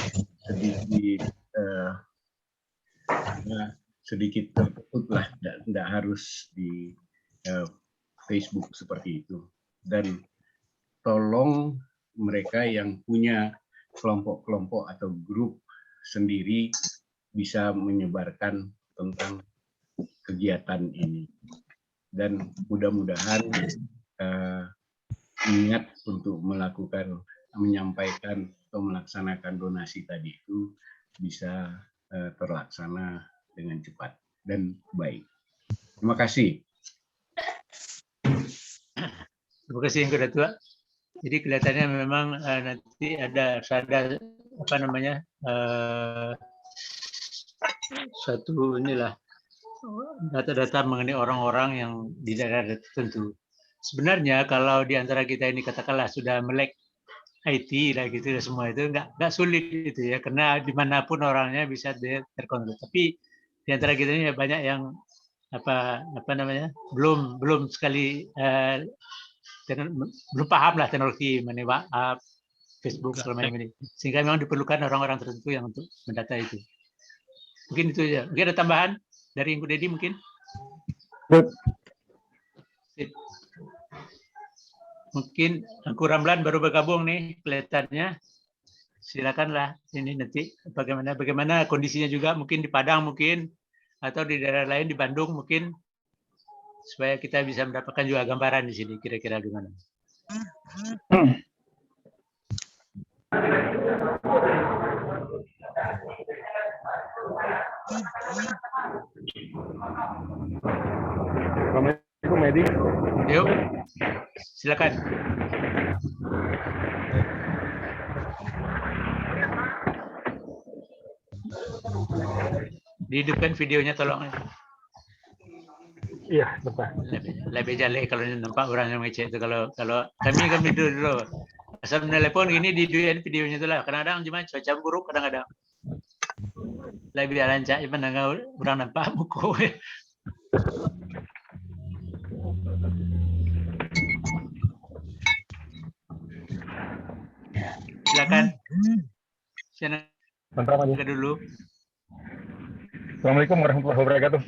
sedikit tertutup lah, tidak harus di Facebook seperti itu. Dan tolong mereka yang punya kelompok-kelompok atau grup sendiri bisa menyebarkan tentang kegiatan ini. Dan mudah-mudahan niat untuk menyampaikan atau melaksanakan donasi tadi itu bisa terlaksana dengan cepat dan baik. Terima kasih. Terima kasih yang kedua. Jadi kelihatannya memang nanti ada apa namanya suatu inilah data-data mengenai orang-orang yang di daerah tertentu. Sebenarnya kalau di antara kita ini katakanlah sudah melek IT lah gitu semua itu nggak sulit gitu ya, karena dimanapun orangnya bisa terkontrol. Tapi di antara kita ini banyak yang apa namanya belum sekali belum paham lah teknologi mengenai WhatsApp, Facebook selama ini, sehingga memang diperlukan orang-orang tertentu yang untuk mendata itu. Mungkin itu ya. Mungkin ada tambahan dari Ibu Dedi mungkin. Mungkin Angku Ramlan baru bergabung nih kelihatannya. Silakanlah ini nanti bagaimana kondisinya juga mungkin di Padang mungkin atau di daerah lain di Bandung mungkin supaya kita bisa mendapatkan juga gambaran di sini kira-kira gimana. Assalamualaikum Edi. Yuk, silakan. Dihidupkan videonya tolong. Iya, betul. Lebih jale kalau nampak orang yang ngecek itu kalau kami dulu. Asal menelepon gini diduin videonya itu lah. Kadang-kadang cuma cuaca buruk kadang-kadang. Lebih lancar cuma orang nampak muka. Silakan. Mantap aja. Dulu. Assalamualaikum warahmatullahi wabarakatuh.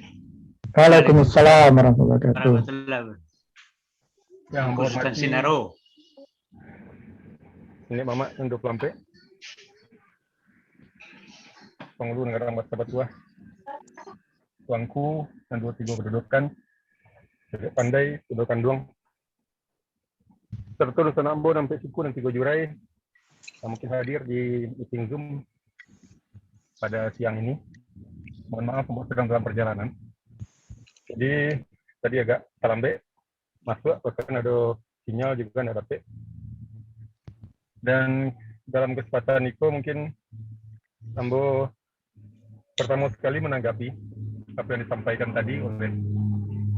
Waalaikumsalam warahmatullahi wabarakatuh. Yang Khususkan Sinaro. Ini Mama untuk lampe. Penghulu negara Bangsa Tua. Tuanku dan 23 kedudukan. Tidak pandai, kedudukan duang. Serta Dusun Ambo sampai suku dan 3 Jurai. Yang mungkin hadir di meeting Zoom pada siang ini. Mohon maaf sedang dalam perjalanan. Jadi tadi agak lambe masuk, bahkan ada sinyal juga nggak dapat. Dan dalam kesempatan itu mungkin Ambo pertama sekali menanggapi apa yang disampaikan tadi oleh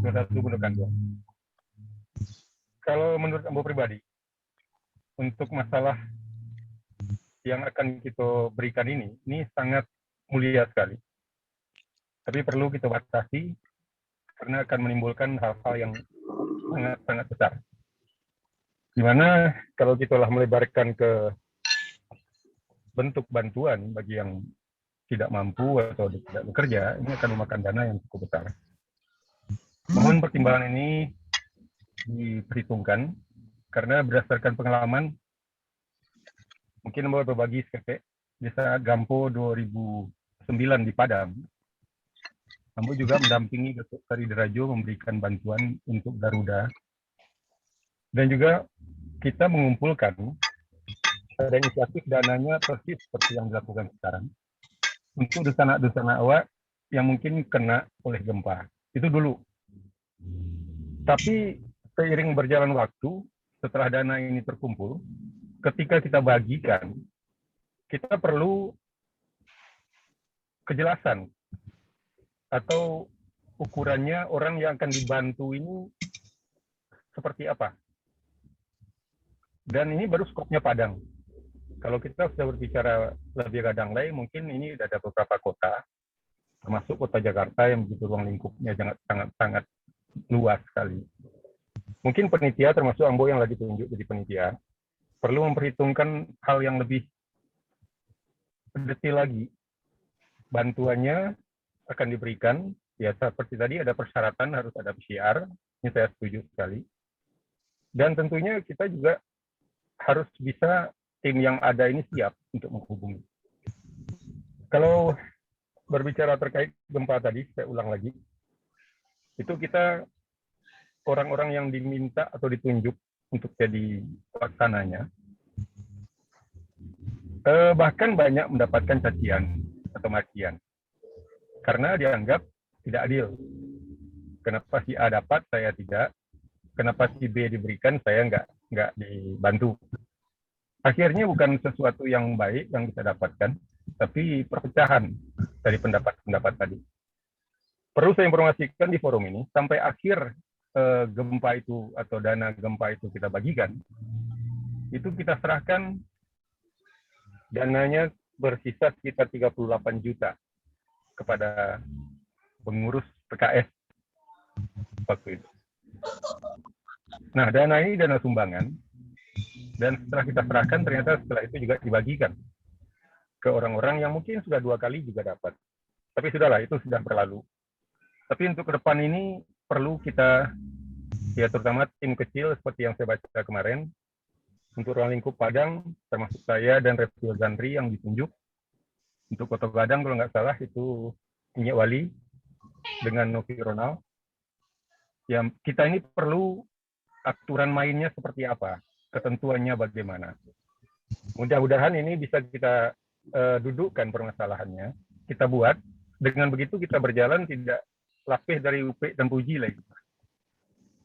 satu gundukan dua. Kalau menurut Ambo pribadi, untuk masalah yang akan kita berikan ini sangat mulia sekali. Tapi perlu kita batasi karena akan menimbulkan hal-hal yang sangat besar. Dimana kalau kita telah melebarkan ke bentuk bantuan bagi yang tidak mampu atau tidak bekerja, ini akan memakan dana yang cukup besar. Mohon pertimbangan ini diperhitungkan karena berdasarkan pengalaman, mungkin mau berbagi sedikit di saat Gampo 2009 di Padang. Ambo juga mendampingi Datuk Seri Derajo memberikan bantuan untuk Garuda. Dan juga kita mengumpulkan ada inisiatif dananya persis seperti yang dilakukan sekarang. Untuk dusana-dusana awak yang mungkin kena oleh gempa. Itu dulu. Tapi seiring berjalan waktu, setelah dana ini terkumpul, ketika kita bagikan, kita perlu kejelasan atau ukurannya orang yang akan dibantu ini seperti apa. Dan ini baru skopnya Padang. Kalau kita sudah berbicara lebih kadang lain, mungkin ini ada beberapa kota, termasuk kota Jakarta yang begitu ruang lingkupnya sangat luas sekali. Mungkin penitia, termasuk Ambo yang lagi tunjuk jadi penitia, perlu memperhitungkan hal yang lebih detail lagi. Bantuannya akan diberikan, ya seperti tadi ada persyaratan harus ada PCR, ini saya setuju sekali. Dan tentunya kita juga harus bisa tim yang ada ini siap untuk menghubungi. Kalau berbicara terkait gempa tadi, saya ulang lagi, itu kita orang-orang yang diminta atau ditunjuk untuk jadi pelaksananya, bahkan banyak mendapatkan cacian atau makian. Karena dianggap tidak adil. Kenapa si A dapat, saya tidak. Kenapa si B diberikan, saya nggak dibantu. akhirnya bukan sesuatu yang baik yang kita dapatkan, tapi perpecahan dari pendapat-pendapat tadi. Perlu saya informasikan di forum ini, sampai akhir gempa itu atau dana gempa itu kita bagikan, itu kita serahkan dananya bersisa sekitar 38 juta kepada pengurus PKS waktu itu. Nah, dana ini dana sumbangan, dan setelah kita serahkan ternyata setelah itu juga dibagikan ke orang-orang yang mungkin sudah 2 kali juga dapat. Tapi sudahlah, itu sudah berlalu. Tapi untuk ke depan ini perlu kita, ya terutama tim kecil seperti yang saya baca kemarin, untuk ruang lingkup Padang, termasuk saya dan Refil Zandri yang ditunjuk. Untuk Kota Gadang kalau nggak salah itu Minyak Wali dengan Novi Ronald. Ya, kita ini perlu aturan mainnya seperti apa, ketentuannya bagaimana. Mudah-mudahan ini bisa kita dudukkan permasalahannya, kita buat. Dengan begitu kita berjalan tidak lapih dari UP dan Puji lagi.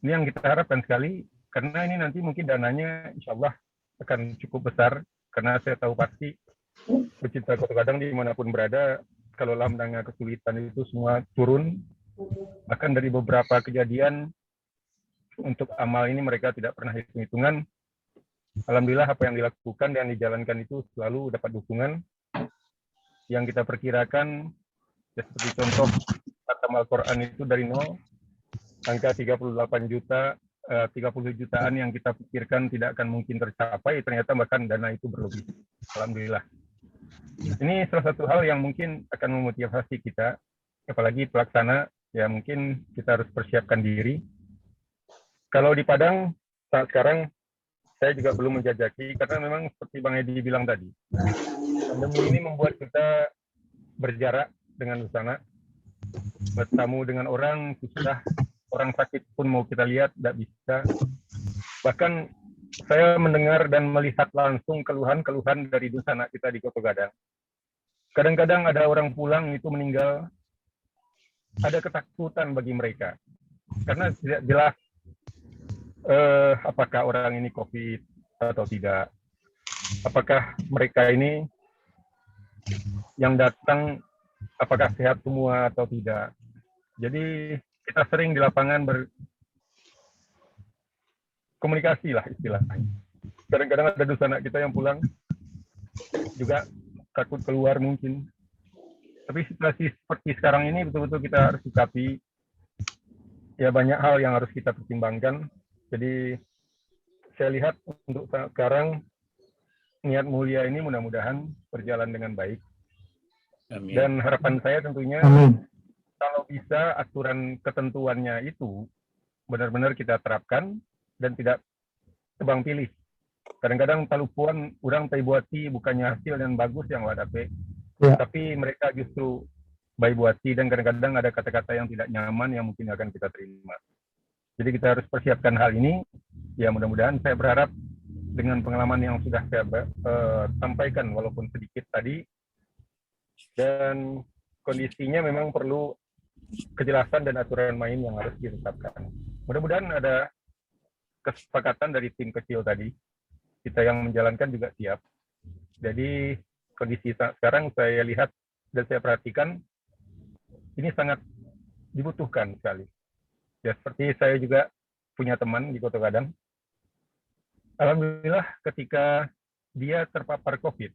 Ini yang kita harapkan sekali, karena ini nanti mungkin dananya insya Allah akan cukup besar, karena saya tahu pasti pecinta Kota Gadang dimanapun berada, kalau lambangnya kesulitan itu semua turun. Bahkan dari beberapa kejadian untuk amal ini mereka tidak pernah hitung-hitungan. Alhamdulillah apa yang dilakukan dan dijalankan itu selalu dapat dukungan. Yang kita perkirakan, ya seperti contoh khatam Al-Quran itu dari nol, angka 38 juta, 30 jutaan yang kita pikirkan tidak akan mungkin tercapai, ternyata bahkan dana itu berlebih. Alhamdulillah. Ini salah satu hal yang mungkin akan memotivasi kita, apalagi pelaksana, ya mungkin kita harus persiapkan diri. Kalau di Padang, saat sekarang, saya juga belum menjajaki, karena memang seperti Bang Edi bilang tadi, pandemi ini membuat kita berjarak dengan sana, bertemu dengan orang, susah, orang sakit pun mau kita lihat, tidak bisa. Bahkan saya mendengar dan melihat langsung keluhan-keluhan dari Dusana kita di Kota Gadang. Kadang-kadang ada orang pulang itu meninggal, ada ketakutan bagi mereka. Karena tidak jelas apakah orang ini COVID atau tidak. Apakah mereka ini yang datang, apakah sehat semua atau tidak. Jadi kita sering di lapangan berkomunikasi lah istilahnya. Kadang-kadang ada Dusana kita yang pulang juga takut keluar mungkin. Tapi situasi seperti sekarang ini betul-betul kita harus sikapi. Ya banyak hal yang harus kita pertimbangkan. Jadi saya lihat untuk sekarang niat mulia ini mudah-mudahan berjalan dengan baik. Amin. Dan harapan saya tentunya Amin. kalau bisa aturan ketentuannya itu benar-benar kita terapkan dan tidak tebang pilih. Kadang-kadang talupuan orang buati bukannya hasil yang bagus yang wadape, Ya. tapi mereka justru buati dan kadang-kadang ada kata-kata yang tidak nyaman yang mungkin akan kita terima. Jadi kita harus persiapkan hal ini. Ya mudah-mudahan saya berharap dengan pengalaman yang sudah saya sampaikan walaupun sedikit tadi, dan kondisinya memang perlu kejelasan dan aturan main yang harus ditetapkan. Mudah-mudahan ada kesepakatan dari tim kecil tadi. Kita yang menjalankan juga siap. Jadi kondisi sekarang saya lihat dan saya perhatikan ini sangat dibutuhkan sekali. Ya seperti saya juga punya teman di Kota Gadang. Alhamdulillah ketika dia terpapar COVID,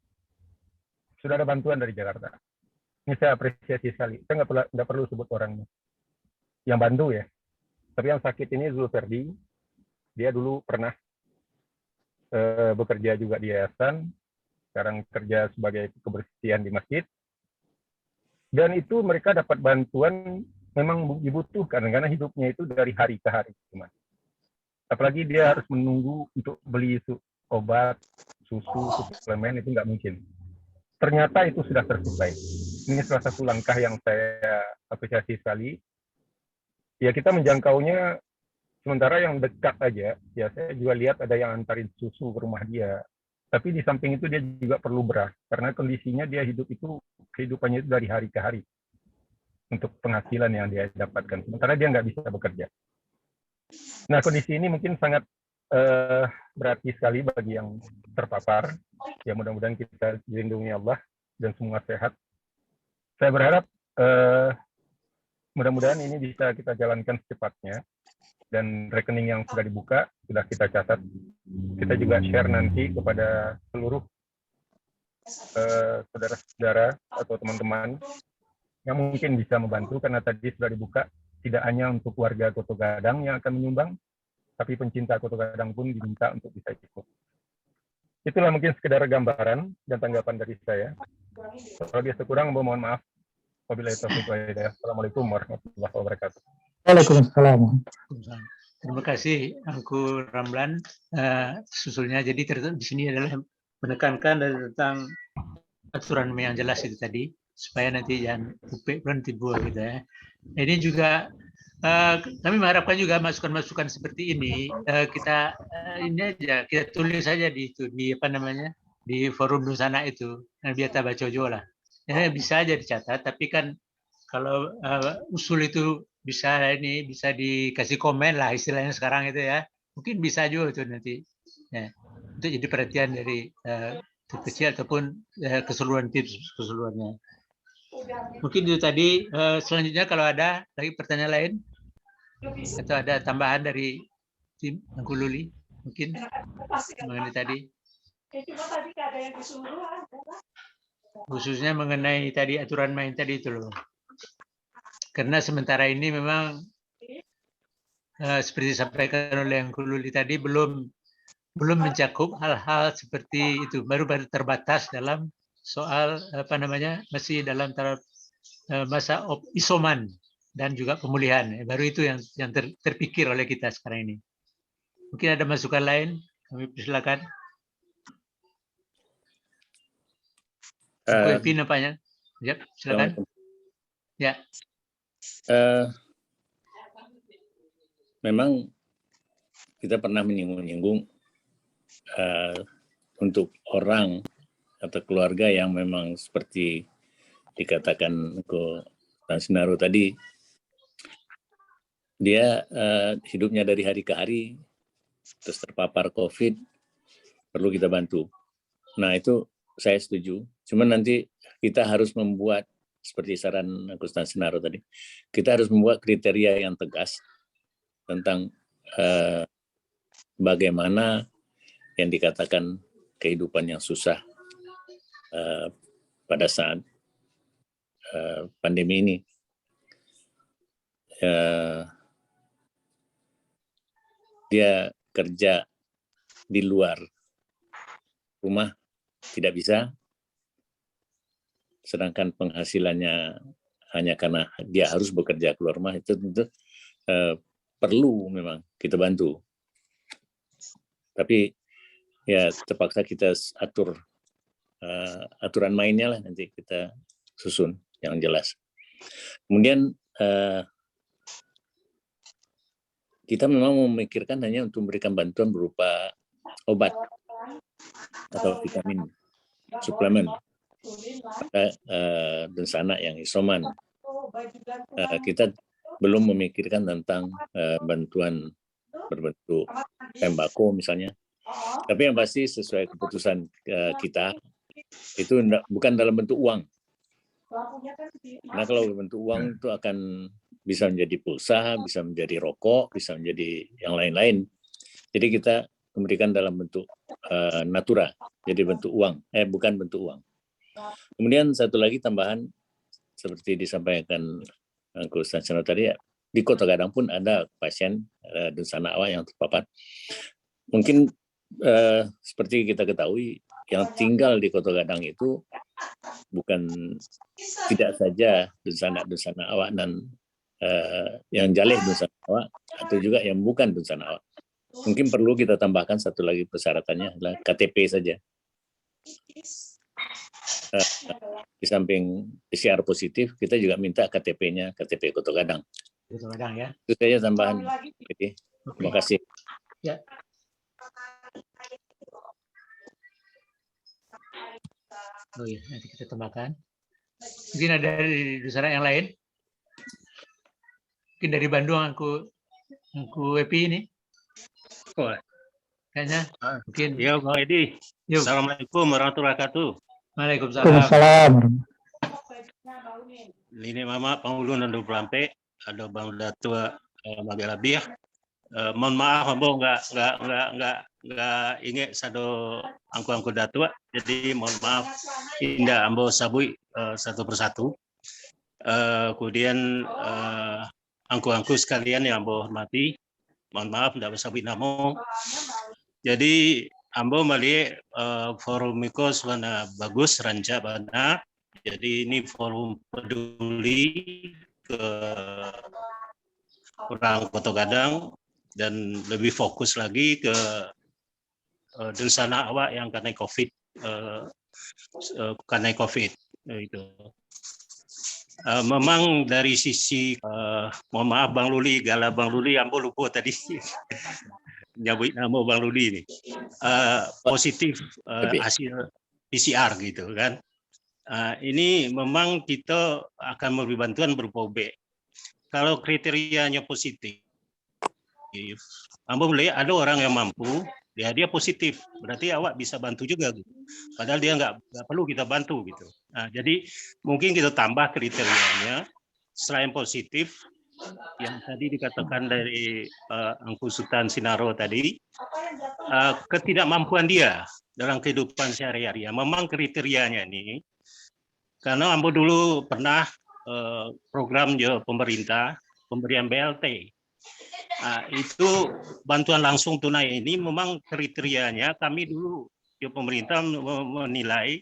sudah ada bantuan dari Jakarta. Ini saya apresiasi sekali. Saya nggak perlu sebut orangnya. Yang bantu ya. Tapi yang sakit ini Zulferdi. Dia dulu pernah bekerja juga di yayasan. Sekarang kerja sebagai kebersihan di masjid. Dan itu mereka dapat bantuan memang dibutuhkan. Karena hidupnya itu dari hari ke hari. Apalagi dia harus menunggu untuk beli obat, susu, suplemen, itu nggak mungkin. Ternyata itu sudah tersuplai. Ini salah satu langkah yang saya apresiasi sekali. Ya kita menjangkaunya sementara yang dekat aja. Ya saya juga lihat ada yang antarin susu ke rumah dia. Tapi di samping itu dia juga perlu beras. Karena kondisinya dia hidup itu, kehidupannya itu dari hari ke hari. Untuk penghasilan yang dia dapatkan. Sementara dia nggak bisa bekerja. Nah kondisi ini mungkin sangat berarti sekali bagi yang terpapar. Ya mudah-mudahan kita dilindungi Allah dan semua sehat. Saya berharap mudah-mudahan ini bisa kita jalankan secepatnya, dan rekening yang sudah dibuka sudah kita catat. Kita juga share nanti kepada seluruh saudara-saudara atau teman-teman yang mungkin bisa membantu, karena tadi sudah dibuka tidak hanya untuk warga Koto Gadang yang akan menyumbang, tapi pencinta Koto Gadang pun diminta untuk bisa ikut. Itulah mungkin sekedar gambaran dan tanggapan dari saya. Kalau biasa kurang, mohon maaf. Wabillahi taufiq wal hidayah. Assalamualaikum warahmatullahi wabarakatuh. Waalaikumsalam. Terima kasih Angku Ramlan. Susulnya jadi di sini adalah menekankan tentang aturan yang jelas itu tadi, supaya nanti jangan upik nanti buah gitu ya. Ini juga kami mengharapkan juga masukan-masukan seperti ini kita ini aja kita tulis saja di apa namanya di forum Nusana itu, biar baca lah. Ya, bisa aja dicatat, tapi kan kalau usul itu bisa dikasih komen lah istilahnya sekarang itu ya, mungkin bisa juga itu nanti ya, untuk jadi perhatian dari kecil ataupun keseluruhan tips keseluruhannya. Mungkin itu tadi. Selanjutnya kalau ada lagi pertanyaan lain atau ada tambahan dari tim Angku Luli mungkin mengenai tadi, khususnya mengenai tadi aturan main tadi itu loh. Karena sementara ini memang seperti disampaikan oleh Angku Luli tadi belum mencakup hal-hal seperti itu, baru terbatas dalam soal apa namanya masih dalam taraf masa isoman dan juga pemulihan. Baru itu yang terpikir oleh kita sekarang ini. Mungkin ada masukan lain, kami persilakan. Aku Epi nampaknya. Ya, silakan. Ya. Memang kita pernah menyinggung untuk orang atau keluarga yang memang seperti dikatakan ke Tan Sinaro tadi, dia hidupnya dari hari ke hari terus terpapar COVID, perlu kita bantu. Nah itu saya setuju. Cuman nanti kita harus membuat seperti saran Gus Tan Sinaro tadi, kita harus membuat kriteria yang tegas tentang bagaimana yang dikatakan kehidupan yang susah pada saat pandemi ini. Dia kerja di luar rumah tidak bisa, sedangkan penghasilannya hanya karena dia harus bekerja keluar rumah, itu tentu perlu memang kita bantu. Tapi ya terpaksa kita atur aturan mainnya lah, nanti kita susun yang jelas. Kemudian kita memang memikirkan hanya untuk memberikan bantuan berupa obat atau vitamin, suplemen, dan sana yang isoman. Kita belum memikirkan tentang bantuan berbentuk tembakau misalnya. Tapi yang pasti sesuai keputusan kita, itu bukan dalam bentuk uang. Karena kalau bentuk uang itu akan bisa menjadi pulsa, bisa menjadi rokok, bisa menjadi yang lain-lain. Jadi kita memberikan dalam bentuk natura, jadi bentuk uang, bukan bentuk uang. Kemudian satu lagi tambahan, seperti disampaikan Gus Tan Sinaro tadi, ya, di Kota Gadang pun ada pasien Dunsana Awak yang terpapar. Mungkin seperti kita ketahui, yang tinggal di Kota Gadang itu bukan tidak saja Dunsana Awak dan yang jaleh Dunsana Awak, atau juga yang bukan Dunsana Awak. Mungkin perlu kita tambahkan satu lagi persyaratannya adalah KTP saja. Di samping PCR positif, kita juga minta KTP-nya, KTP Kota Gadang. Kota Gadang ya. Itu saja tambahan. Oke. Terima kasih. Ya. Oh iya, nanti kita tambahkan. Mungkin ada dari Dunsana yang lain? Mungkin dari Bandung, aku Epi ini. Oh, Kayaknya mungkin. Ya, Bang Edi. Yuk. Assalamualaikum warahmatullahi wabarakatuh. Waalaikumsalam. Waalaikumsalam. Ini Mama Pangulun dan Pelampe, ada Bang Datua Magalabih. Mohon maaf, Ambo nggak ingat sado angku Datua, jadi mohon maaf indah Ambo sabui satu persatu. Kemudian angku sekalian yang Ambo hormati, mohon maaf tidak sabui namo. Jadi Ambo melihat forum Miko sebenarnya bagus, rancak bana. Jadi ini forum peduli ke orang Kota Gadang dan lebih fokus lagi ke densana awak yang kena COVID, itu. Memang dari sisi, mohon maaf Bang Luli, Gala Bang Luli, Ambo lupa tadi nyebut nama Bang Luli ini, positif hasil PCR gitu kan. Ini memang kita akan memberi bantuan berupa OB. Kalau kriterianya positif, Ambo melihat ada orang yang mampu, dia positif, berarti awak bisa bantu juga, gitu. Padahal dia nggak perlu kita bantu gitu. Nah, jadi mungkin kita tambah kriterianya selain positif yang tadi dikatakan dari Angku Sultan Sinaro tadi, ketidakmampuan dia dalam kehidupan sehari-hari. Memang kriterianya ini, karena Ambo dulu pernah program pemerintah pemberian BLT. Itu bantuan langsung tunai ini memang kriterianya kami dulu pemerintah menilai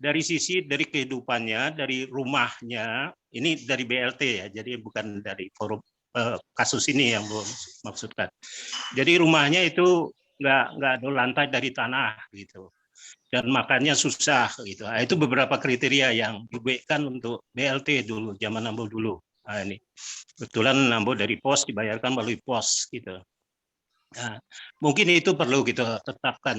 dari sisi dari kehidupannya, dari rumahnya, ini dari BLT ya, jadi bukan dari forum kasus ini yang maksudkan. Jadi rumahnya itu nggak ada lantai dari tanah gitu, dan makannya susah gitu. Itu beberapa kriteria yang diberikan untuk BLT dulu, zaman Ambo dulu. Ini kebetulan Ambo dari pos dibayarkan melalui pos gitu. Nah, mungkin itu perlu kita tetapkan,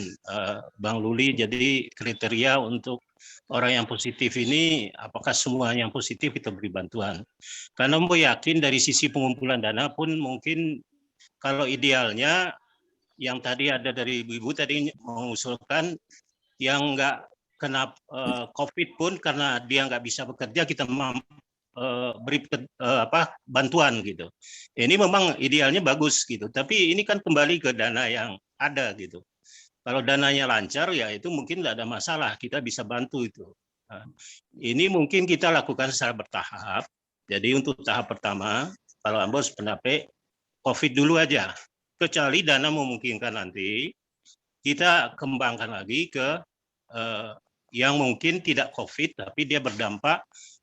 Bang Luli. Jadi kriteria untuk orang yang positif ini, apakah semua yang positif kita beri bantuan? Karena Ambo yakin dari sisi pengumpulan dana pun mungkin kalau idealnya yang tadi ada dari ibu-ibu tadi mengusulkan yang nggak kena COVID pun karena dia nggak bisa bekerja, kita beri bantuan gitu. Ini memang idealnya bagus gitu, tapi ini kan kembali ke dana yang ada gitu. Kalau dananya lancar ya itu mungkin tidak ada masalah, kita bisa bantu itu. Nah, ini mungkin kita lakukan secara bertahap. Jadi untuk tahap pertama, kalau Ambo pendapat COVID dulu aja, kecuali dana memungkinkan nanti kita kembangkan lagi ke yang mungkin tidak COVID tapi dia berdampak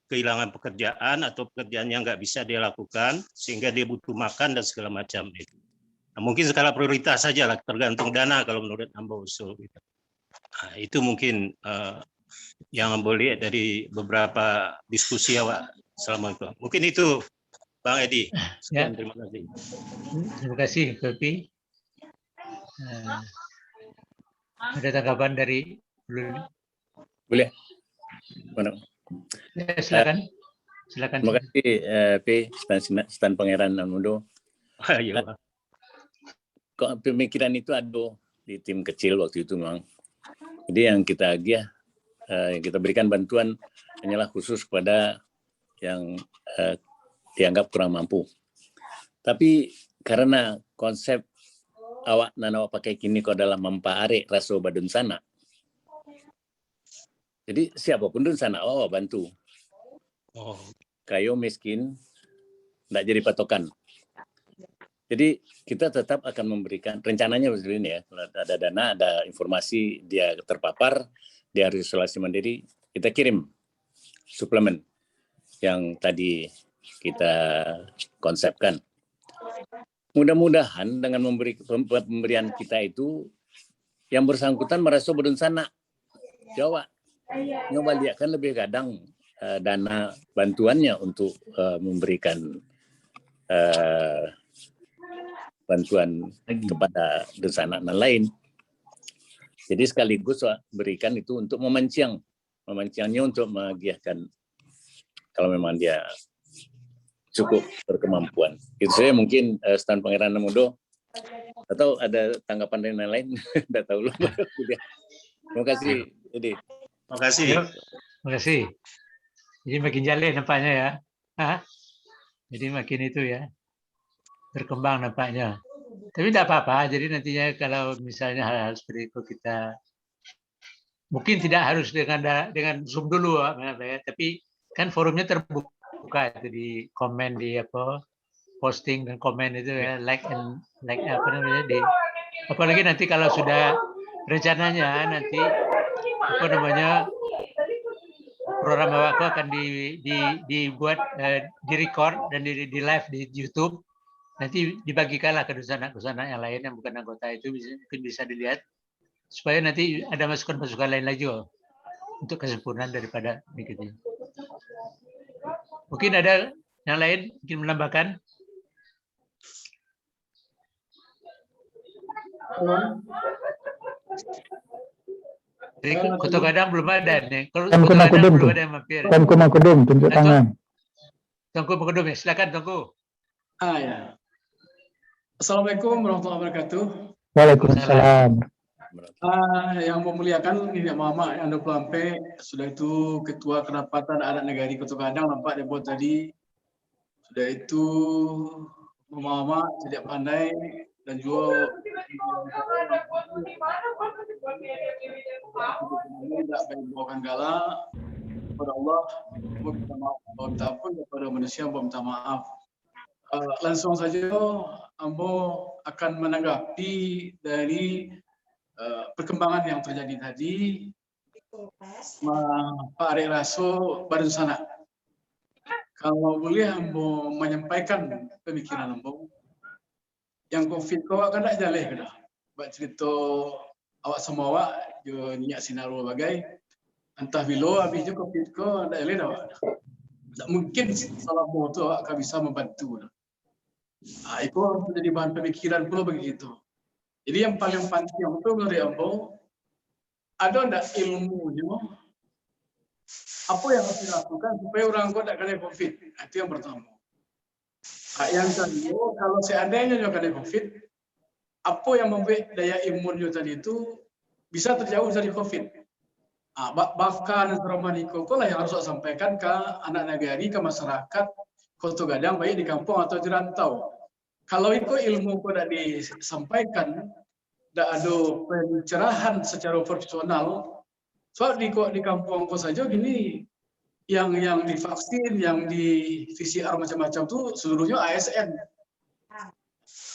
kehilangan pekerjaan atau pekerjaan yang nggak bisa dia lakukan sehingga dia butuh makan dan segala macam itu. Nah, mungkin skala prioritas saja lah, tergantung dana kalau menurut Ambo usul. Gitu. Nah, itu mungkin yang Ambo lihat dari beberapa diskusi awak selama itu. Mungkin itu Bang Edi. Sekian, terima kasih. Terima kasih, Kopi. Ada tanggapan dari Luli? Boleh. Mana? Ya, silakan. Silakan. Terima kasih P. Stan Pangeran Namundo. Kok pemikiran itu ada di tim kecil waktu itu memang. Jadi yang kita yang kita berikan bantuan hanyalah khusus kepada yang dianggap kurang mampu. Tapi karena konsep awak nanawa pakai kini kau dalam mempaare raso badun sana. Jadi siapapun dun sana awak bantu. Kayo miskin tidak jadi patokan. Jadi kita tetap akan memberikan rencananya seperti ini ya. Kalau ada dana, ada informasi dia terpapar, dia harus isolasi mandiri, kita kirim suplemen yang tadi kita konsepkan. Mudah-mudahan dengan pemberian kita itu yang bersangkutan merasa bedun sana Jawa nyoba lihat kan lebih kadang dana bantuannya untuk memberikan bantuan kepada desa anak lain. Jadi sekaligus berikan itu untuk memancingnya untuk mengiyakan kalau memang dia cukup berkemampuan. Itu saya mungkin Stan Pangeran Namundo Atau ada tanggapan dari yang lain? Tidak tahu lu. Terima kasih, Edi. Terima kasih. Yuk, terima kasih. Jadi makin jalin nampaknya ya. Hah? Jadi makin itu ya, berkembang nampaknya. Tapi tidak apa-apa, jadi nantinya kalau misalnya hal-hal seperti itu kita mungkin tidak harus dengan Zoom dulu, ya, tapi kan forumnya terbuka itu di komen di apa posting dan komen itu ya, like apa namanya di apalagi nanti kalau sudah rencananya nanti apa namanya program aku akan dibuat di record dan di live di YouTube. Nanti dibagikanlah ke dosen-dosen yang lain yang bukan anggota itu mungkin bisa dilihat supaya nanti ada masukan-masukan lain lagi untuk kesempurnaan daripada berikutnya. Mungkin ada yang lain mungkin menambahkan. Jadi Kota Gadang belum ada nih. Kalau Kota Gadang belum ada yang mampir. Tengku Makudum, tunjuk tangan. Tengku Makudum ya, silakan Tengku. Ya. Assalamualaikum warahmatullahi wabarakatuh. Waalaikumsalam. Yang memuliakan Nini Mama yang 20 sudah itu Ketua Kedapatan Adat Negari Kota Gadang nampak dia buat tadi. Sudah itu Mama tidak pandai dan juga tidak bawakan galak kepada Allah, minta maaf, minta ampun kepada manusia, minta maaf. Langsung saja Ambo akan menanggapi dari perkembangan yang terjadi tadi. Pak Arek Raso baru sana. Kalau boleh Ambo menyampaikan pemikiran Ambo. Yang COVID kau akan tak jaleh ke dah. Buat cerita awak semua awak jo nyak sinaro bagai entah bila habis je COVID kau tak jaleh dah. Tak mungkin salah Ambo tu awak akan bisa membantu dah. Itu menjadi bahan pemikiran pula begitu. Jadi yang paling penting untuk menurut Ambo, ada tidak ilmunya apa yang harus dilakukan supaya orang kau tak kena COVID. Itu yang pertama. Yang kedua, kalau seandainya dia kena COVID, apa yang membuat daya imun dia tadi itu bisa terjauh dari COVID. Bahkan Romaniko lah yang harus saya sampaikan ke anak negari, ke masyarakat Kota Gadang, baik di kampung atau di rantau. Kalau itu ilmu kau tidak disampaikan, tidak ada pencerahan secara profesional, soal di kampung kau saja gini, yang divaksin, yang di PCR macam-macam tu seluruhnya ASN.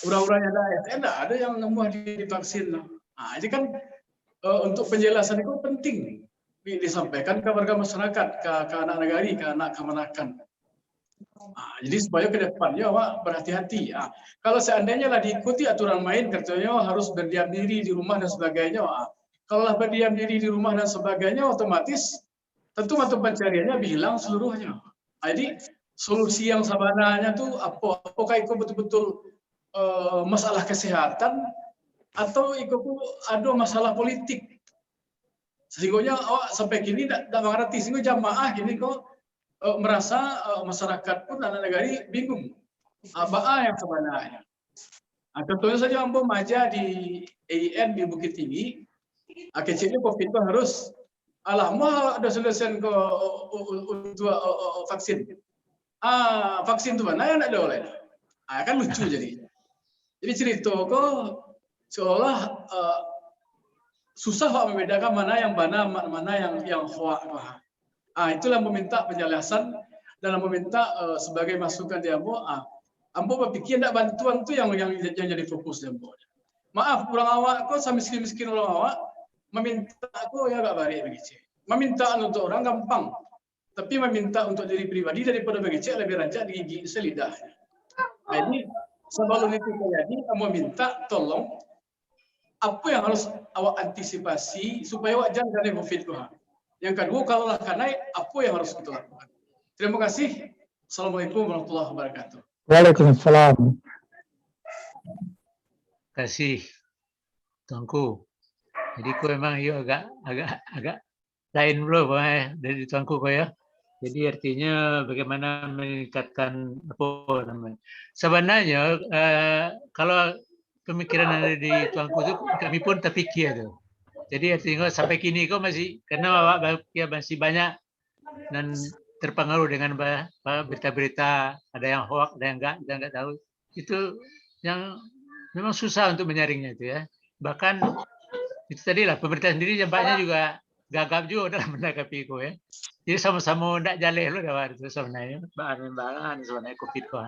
Orang-orang yang ada ASN, tidak ada yang semua divaksin. Jadi kan untuk penjelasan itu penting disampaikan ke warga masyarakat, ke anak negari, ke anak kemanakan. Jadi supaya ke depannya awak berhati-hati. Kalau seandainya lah diikuti aturan main, katanya harus berdiam diri di rumah dan sebagainya. Kalau lah berdiam diri di rumah dan sebagainya, otomatis tentu mata pencariannya hilang seluruhnya. Jadi solusi yang sebenarnya tu apakah itu betul-betul masalah kesehatan atau itu ada masalah politik? Sehingga awak sampai kini tidak mengerti. Sehingga jamaah kini kok merasa masyarakat pun anak negari bingung apa yang sebenarnya. Contohnya saja Ambo maja di AIN di Bukit Tinggi, kecilnya COVID itu harus mau ada selesai ke untuk vaksin. Vaksin tu mana yang nak ada oleh? Kan lucu jadi. Jadi cerita kok seolah susah membedakan mana yang hoak. Itulah meminta penjelasan dan meminta sebagai masukan di Ambo. Ambo berpikir tidak bantuan tu yang jadi fokus di Ambo. Maaf, orang awak kok miskin orang awak meminta aku ya agak baik begitu. Meminta untuk orang gampang, tapi meminta untuk diri pribadi daripada begitu lebih rancak di gigi selidah. Jadi sebelum itu terjadi, Ambo minta tolong apa yang harus awak antisipasi supaya awak jangan kena COVID tu. Yang kedua, kalau lah kena, apa yang harus kita lakukan? Terima kasih. Assalamualaikum warahmatullahi wabarakatuh. Waalaikumsalam. Terima kasih, Tuanku. Jadi kau memang agak lain dulu dari Tuanku kau ya. Jadi artinya bagaimana meningkatkan apa namanya? Sebenarnya kalau pemikiran yang ada di tuanku itu kami pun terpikir tuh. Jadi tengok sampai kini kok masih karena ya masih banyak dan terpengaruh dengan berita-berita, ada yang hoax, ada yang enggak tahu. Itu yang memang susah untuk menyaringnya itu ya. Bahkan itu tadi lah pemerintah sendiri nampaknya juga gagap juga dalam menanggapi itu ya. Jadi sama-sama enggak jaleh lo dah itu sebenarnya bahan sebenarnya Covid kok.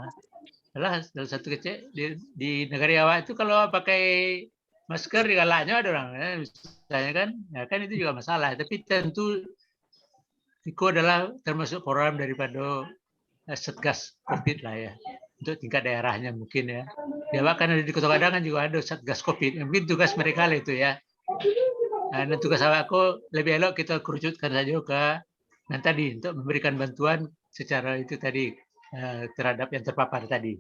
Adalah salah satu kecil di negara awak itu kalau pakai masker digalaknya ada orang ya, misalnya kan itu juga masalah. Tapi tentu itu adalah termasuk program daripada Satgas Covid lah ya untuk tingkat daerahnya mungkin ya. Ya bahkan ada di Kota Padang kan juga ada Satgas Covid. Mungkin tugas mereka lah itu ya. Dan tugas awakku lebih elok kita kerucutkan saja ke dan tadi untuk memberikan bantuan secara itu tadi terhadap yang terpapar tadi.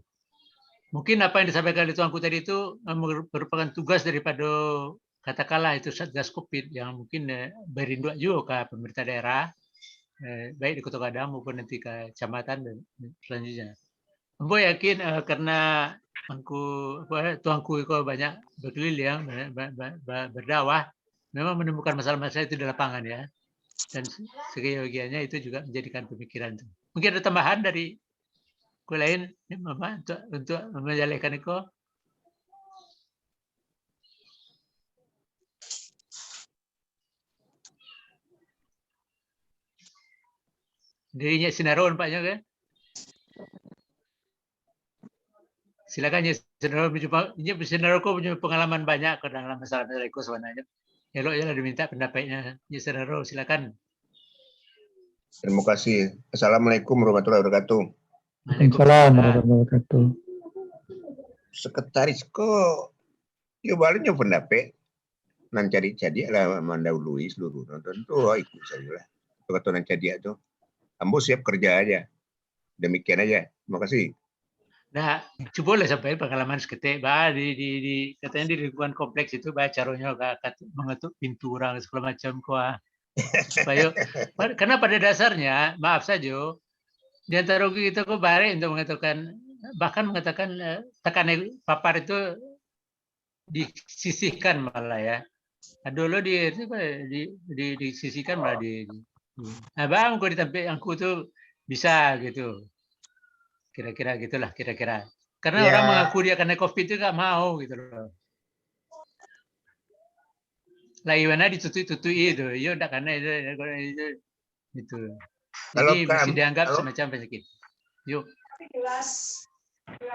Mungkin apa yang disampaikan oleh tuanku tadi itu merupakan tugas daripada katakanlah itu Satgas Covid yang mungkin berindu juga ke pemerintah daerah, baik di Kota Padang maupun nanti ke kecamatan dan selanjutnya. Ambo yakin karena tuanku itu banyak berkeliling, berdakwah, memang menemukan masalah-masalah itu di lapangan ya. Dan seyogianya itu juga menjadikan pemikiran itu. Mungkin ada tambahan dari lain untuk menjalankan itu. Dirinya Sinaron Pak kan? Silakan ya Sinaron punya pengalaman banyak dalam masalah-masalah itu sebenarnya. Elok ya diminta pendapatnya. Ya Sinaron silakan. Terima kasih. Assalamualaikum warahmatullahi wabarakatuh. Waalaikumsalam warahmatullahi wabarakatuh. Sekretaris kok ya baliknya pendapat nan cari lah mendahului seluruh nonton tuh ikut saja lah. Kata nan cari tuh, ambo siap kerja aja. Demikian aja. Terima kasih. Nah, coba lah sampai pengalaman seketik, bah katanya di lingkungan kompleks itu bah caranya mengetuk pintu orang segala macam kuah. Supaya karena pada dasarnya maaf saja di antara kita kok bareng untuk mengatakan tekanan papar itu disisihkan malah ya. Dulu disisihkan malah nah bang kok ditampil aku tuh bisa gitu. Kira-kira gitulah kira-kira. Karena orang mengaku dia kena Covid itu nggak mau gitu loh. Lagi mana ditutui itu, ya udah karena itu gitu. Jadi mesti dianggap semacam penyakit. Yuk.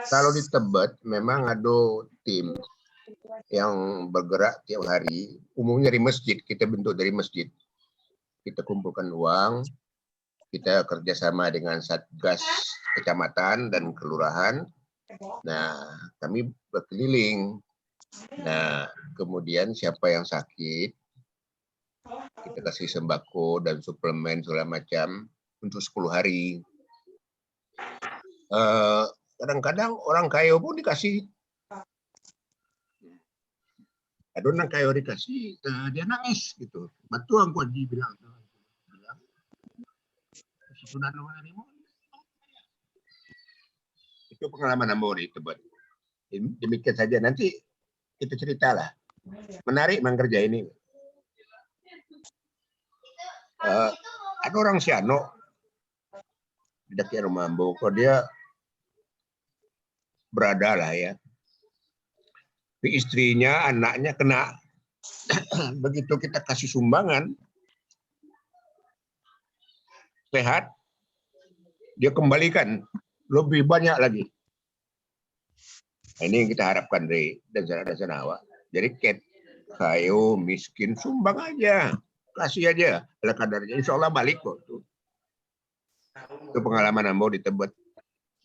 Kalau di Tebet memang ada tim yang bergerak tiap hari. Umumnya dari masjid, kita bentuk dari masjid. Kita kumpulkan uang, kita kerjasama dengan Satgas Kecamatan dan Kelurahan. Nah, kami berkeliling. Nah, kemudian siapa yang sakit, kita kasih sembako dan suplemen segala macam untuk 10 hari. Kadang-kadang orang kaya pun dikasih. Ada orang kaya dikasih, dia nangis gitu. Betul aku bilang. Itu pengalaman ambo di Tebet. Demikian saja, nanti kita ceritalah. Menarik mengerja ini. Ada orang Siano di dekat rumah ambo, kok dia berada lah ya. Tapi istrinya, anaknya kena. Begitu kita kasih sumbangan, sehat, dia kembalikan lebih banyak lagi. Nah, ini yang kita harapkan dari dasar awak. Jadi kayu miskin sumbang aja, kasih aja, ala kadarnya. Insya Allah balik kok. Itu pengalaman ambo di Tebet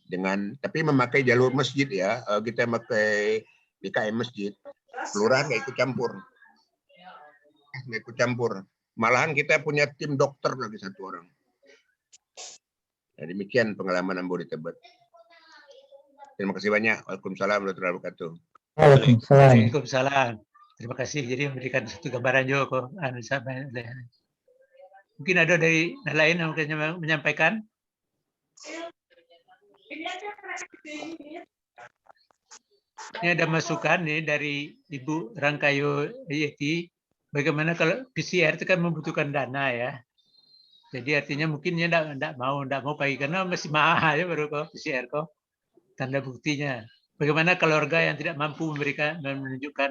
dengan tapi memakai jalur masjid ya. Kita pakai DKM masjid, kelurahan nggak ikut campur. Malahan kita punya tim dokter lagi 1 orang. Nah, demikian pengalaman ambo di Tebet. Terima kasih banyak. Waalaikumsalam warahmatullahi wabarakatuh. Waalaikumsalam. Terima kasih. Jadi memberikan satu gambaran juga kok. Mungkin ada dari lain yang mungkin menyampaikan. Ini ada masukan nih dari Ibu Rangkayo Yeti. Bagaimana kalau PCR itu kan membutuhkan dana ya. Jadi artinya mungkin dia enggak mau pakai karena masih mahal ya baru kok PCR kok. Tanda buktinya. Bagaimana keluarga yang tidak mampu menunjukkan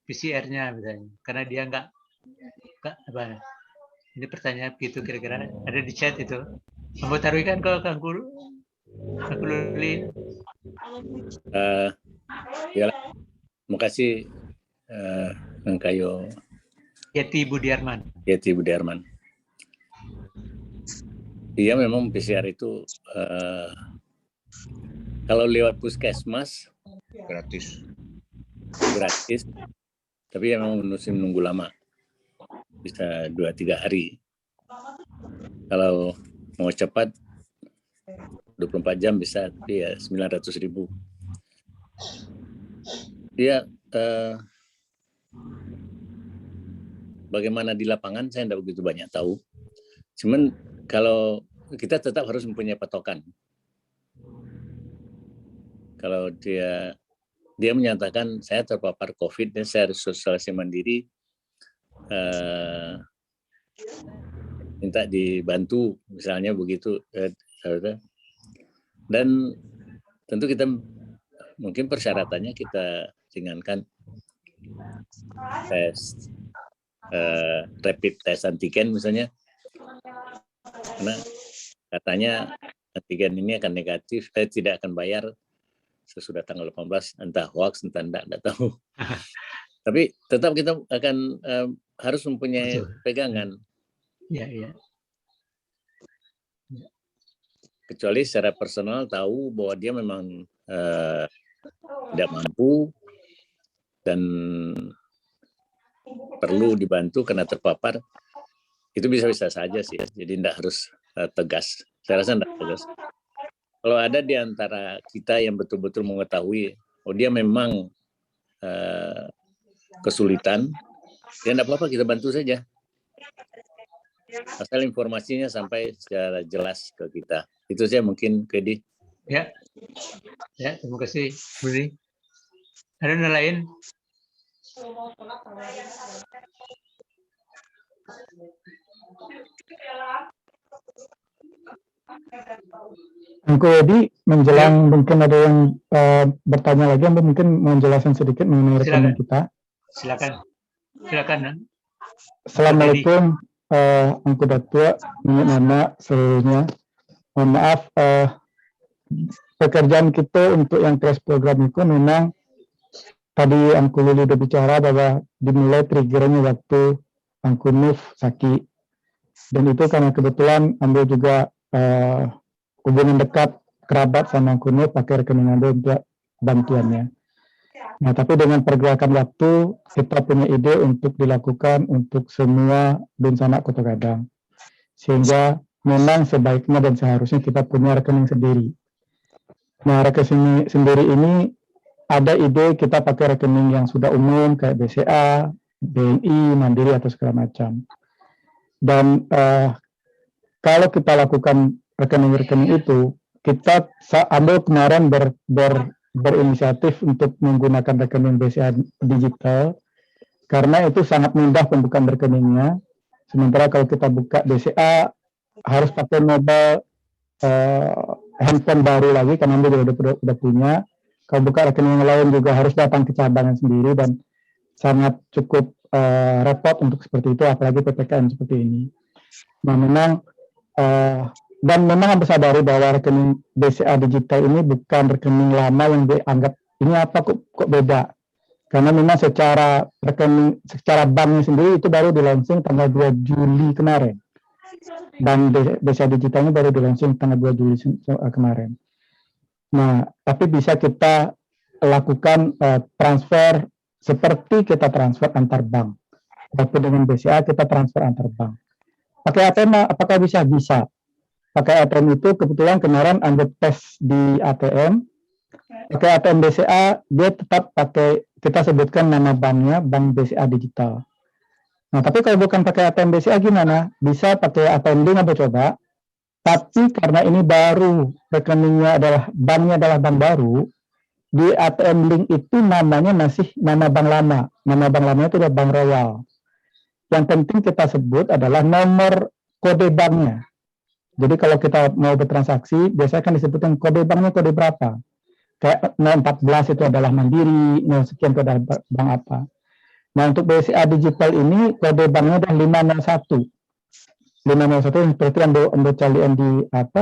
PCR-nya misalnya, karena dia enggak apa. Ini pertanyaan begitu kira-kira ada di chat itu. Kamu taruhkan ke Kang Luli. Ya, terima kasih Kang Kayo. Yeti Budiarman. Yeti Budiarman. Iya memang PCR itu kalau lewat puskesmas Gratis. tapi memang mesti menunggu lama, bisa 2-3 hari. Kalau mau cepat 24 jam bisa, tapi ya 900.000. Ya, bagaimana di lapangan saya tidak begitu banyak tahu. Cuman kalau kita tetap harus mempunyai patokan. Kalau dia menyatakan saya terpapar COVID dan saya harus isolasi mandiri, minta dibantu misalnya begitu, dan tentu kita mungkin persyaratannya kita ringankan tes rapid test antigen misalnya, karena katanya antigen ini akan negatif, tidak akan bayar sesudah tanggal 18, entah hoax, entah enggak tahu. Tapi tetap kita akan harus mempunyai pegangan. Iya. Kecuali secara personal tahu bahwa dia memang tidak mampu dan perlu dibantu karena terpapar, itu bisa-bisa saja sih. Jadi tidak harus tegas. Saya rasa tidak tegas. Kalau ada di antara kita yang betul-betul mengetahui, oh dia memang kesulitan, ya tidak apa-apa, kita bantu saja. Asal informasinya sampai secara jelas ke kita. Itu saja mungkin, Kedi. Ya, terima kasih, Budi. Ada yang lain? Angko Edi, menjelang mungkin ada yang bertanya lagi, Anda mungkin menjelaskan sedikit mengenai rekening kita. Silakan. Assalamualaikum, Angko Datua, Nana seluruhnya. Mohon maaf, pekerjaan kita untuk yang crash program itu memang tadi Angko Luli sudah bicara bahwa dimulai triggernya waktu Angko Nuf sakit. Dan itu karena kebetulan Anda juga hubungan dekat kerabat sama Angko Nuf pakai rekening Anda untuk bantuannya. Nah, tapi dengan pergerakan waktu, kita punya ide untuk dilakukan untuk semua bencana Kota Gadang. Sehingga memang sebaiknya dan seharusnya kita punya rekening sendiri. Nah, rekening sendiri ini ada ide kita pakai rekening yang sudah umum kayak BCA, BNI, Mandiri atau segala macam. Dan kalau kita lakukan rekening-rekening itu, kita ambil kemarin berinisiatif untuk menggunakan rekening BCA digital karena itu sangat mudah pembukaan rekeningnya. Sementara kalau kita buka BCA harus pakai mobile handphone baru lagi karena Anda juga udah punya. Kalau buka rekening yang lain juga harus datang ke cabangan sendiri dan sangat cukup repot untuk seperti itu, apalagi PPKM seperti ini. Nah, memang dan memang harus sadari bahwa rekening BCA digital ini bukan rekening lama yang dianggap ini apa kok beda. Karena memang secara rekening, secara banknya sendiri itu baru di-launching tanggal 2 Juli kemarin. Dan BCA digitalnya baru di-launching tanggal 2 Juli kemarin. Nah, tapi bisa kita lakukan transfer seperti kita transfer antar bank. Waktu dengan BCA kita transfer antar bank. Pakai ATM apakah bisa? Bisa. Pakai ATM itu kebetulan kemarin Anda tes di ATM. Pakai ATM BCA dia tetap pakai, kita sebutkan nama banknya Bank BCA Digital. Nah, tapi kalau bukan pakai ATM BCA gimana? Bisa pakai ATM Link atau coba. Tapi karena ini baru, rekeningnya adalah banknya adalah bank baru, di ATM Link itu namanya masih nama bank lama. Nama bank lamanya itu adalah Bank Royal. Yang penting kita sebut adalah nomor kode banknya. Jadi kalau kita mau bertransaksi, biasanya kan disebutkan kode banknya kode berapa. Kayak 014 itu adalah Mandiri, 0 sekian itu adalah bank apa. Nah, untuk BCA Digital ini kode banknya adalah 501. 501 yang seperti Ando calian di apa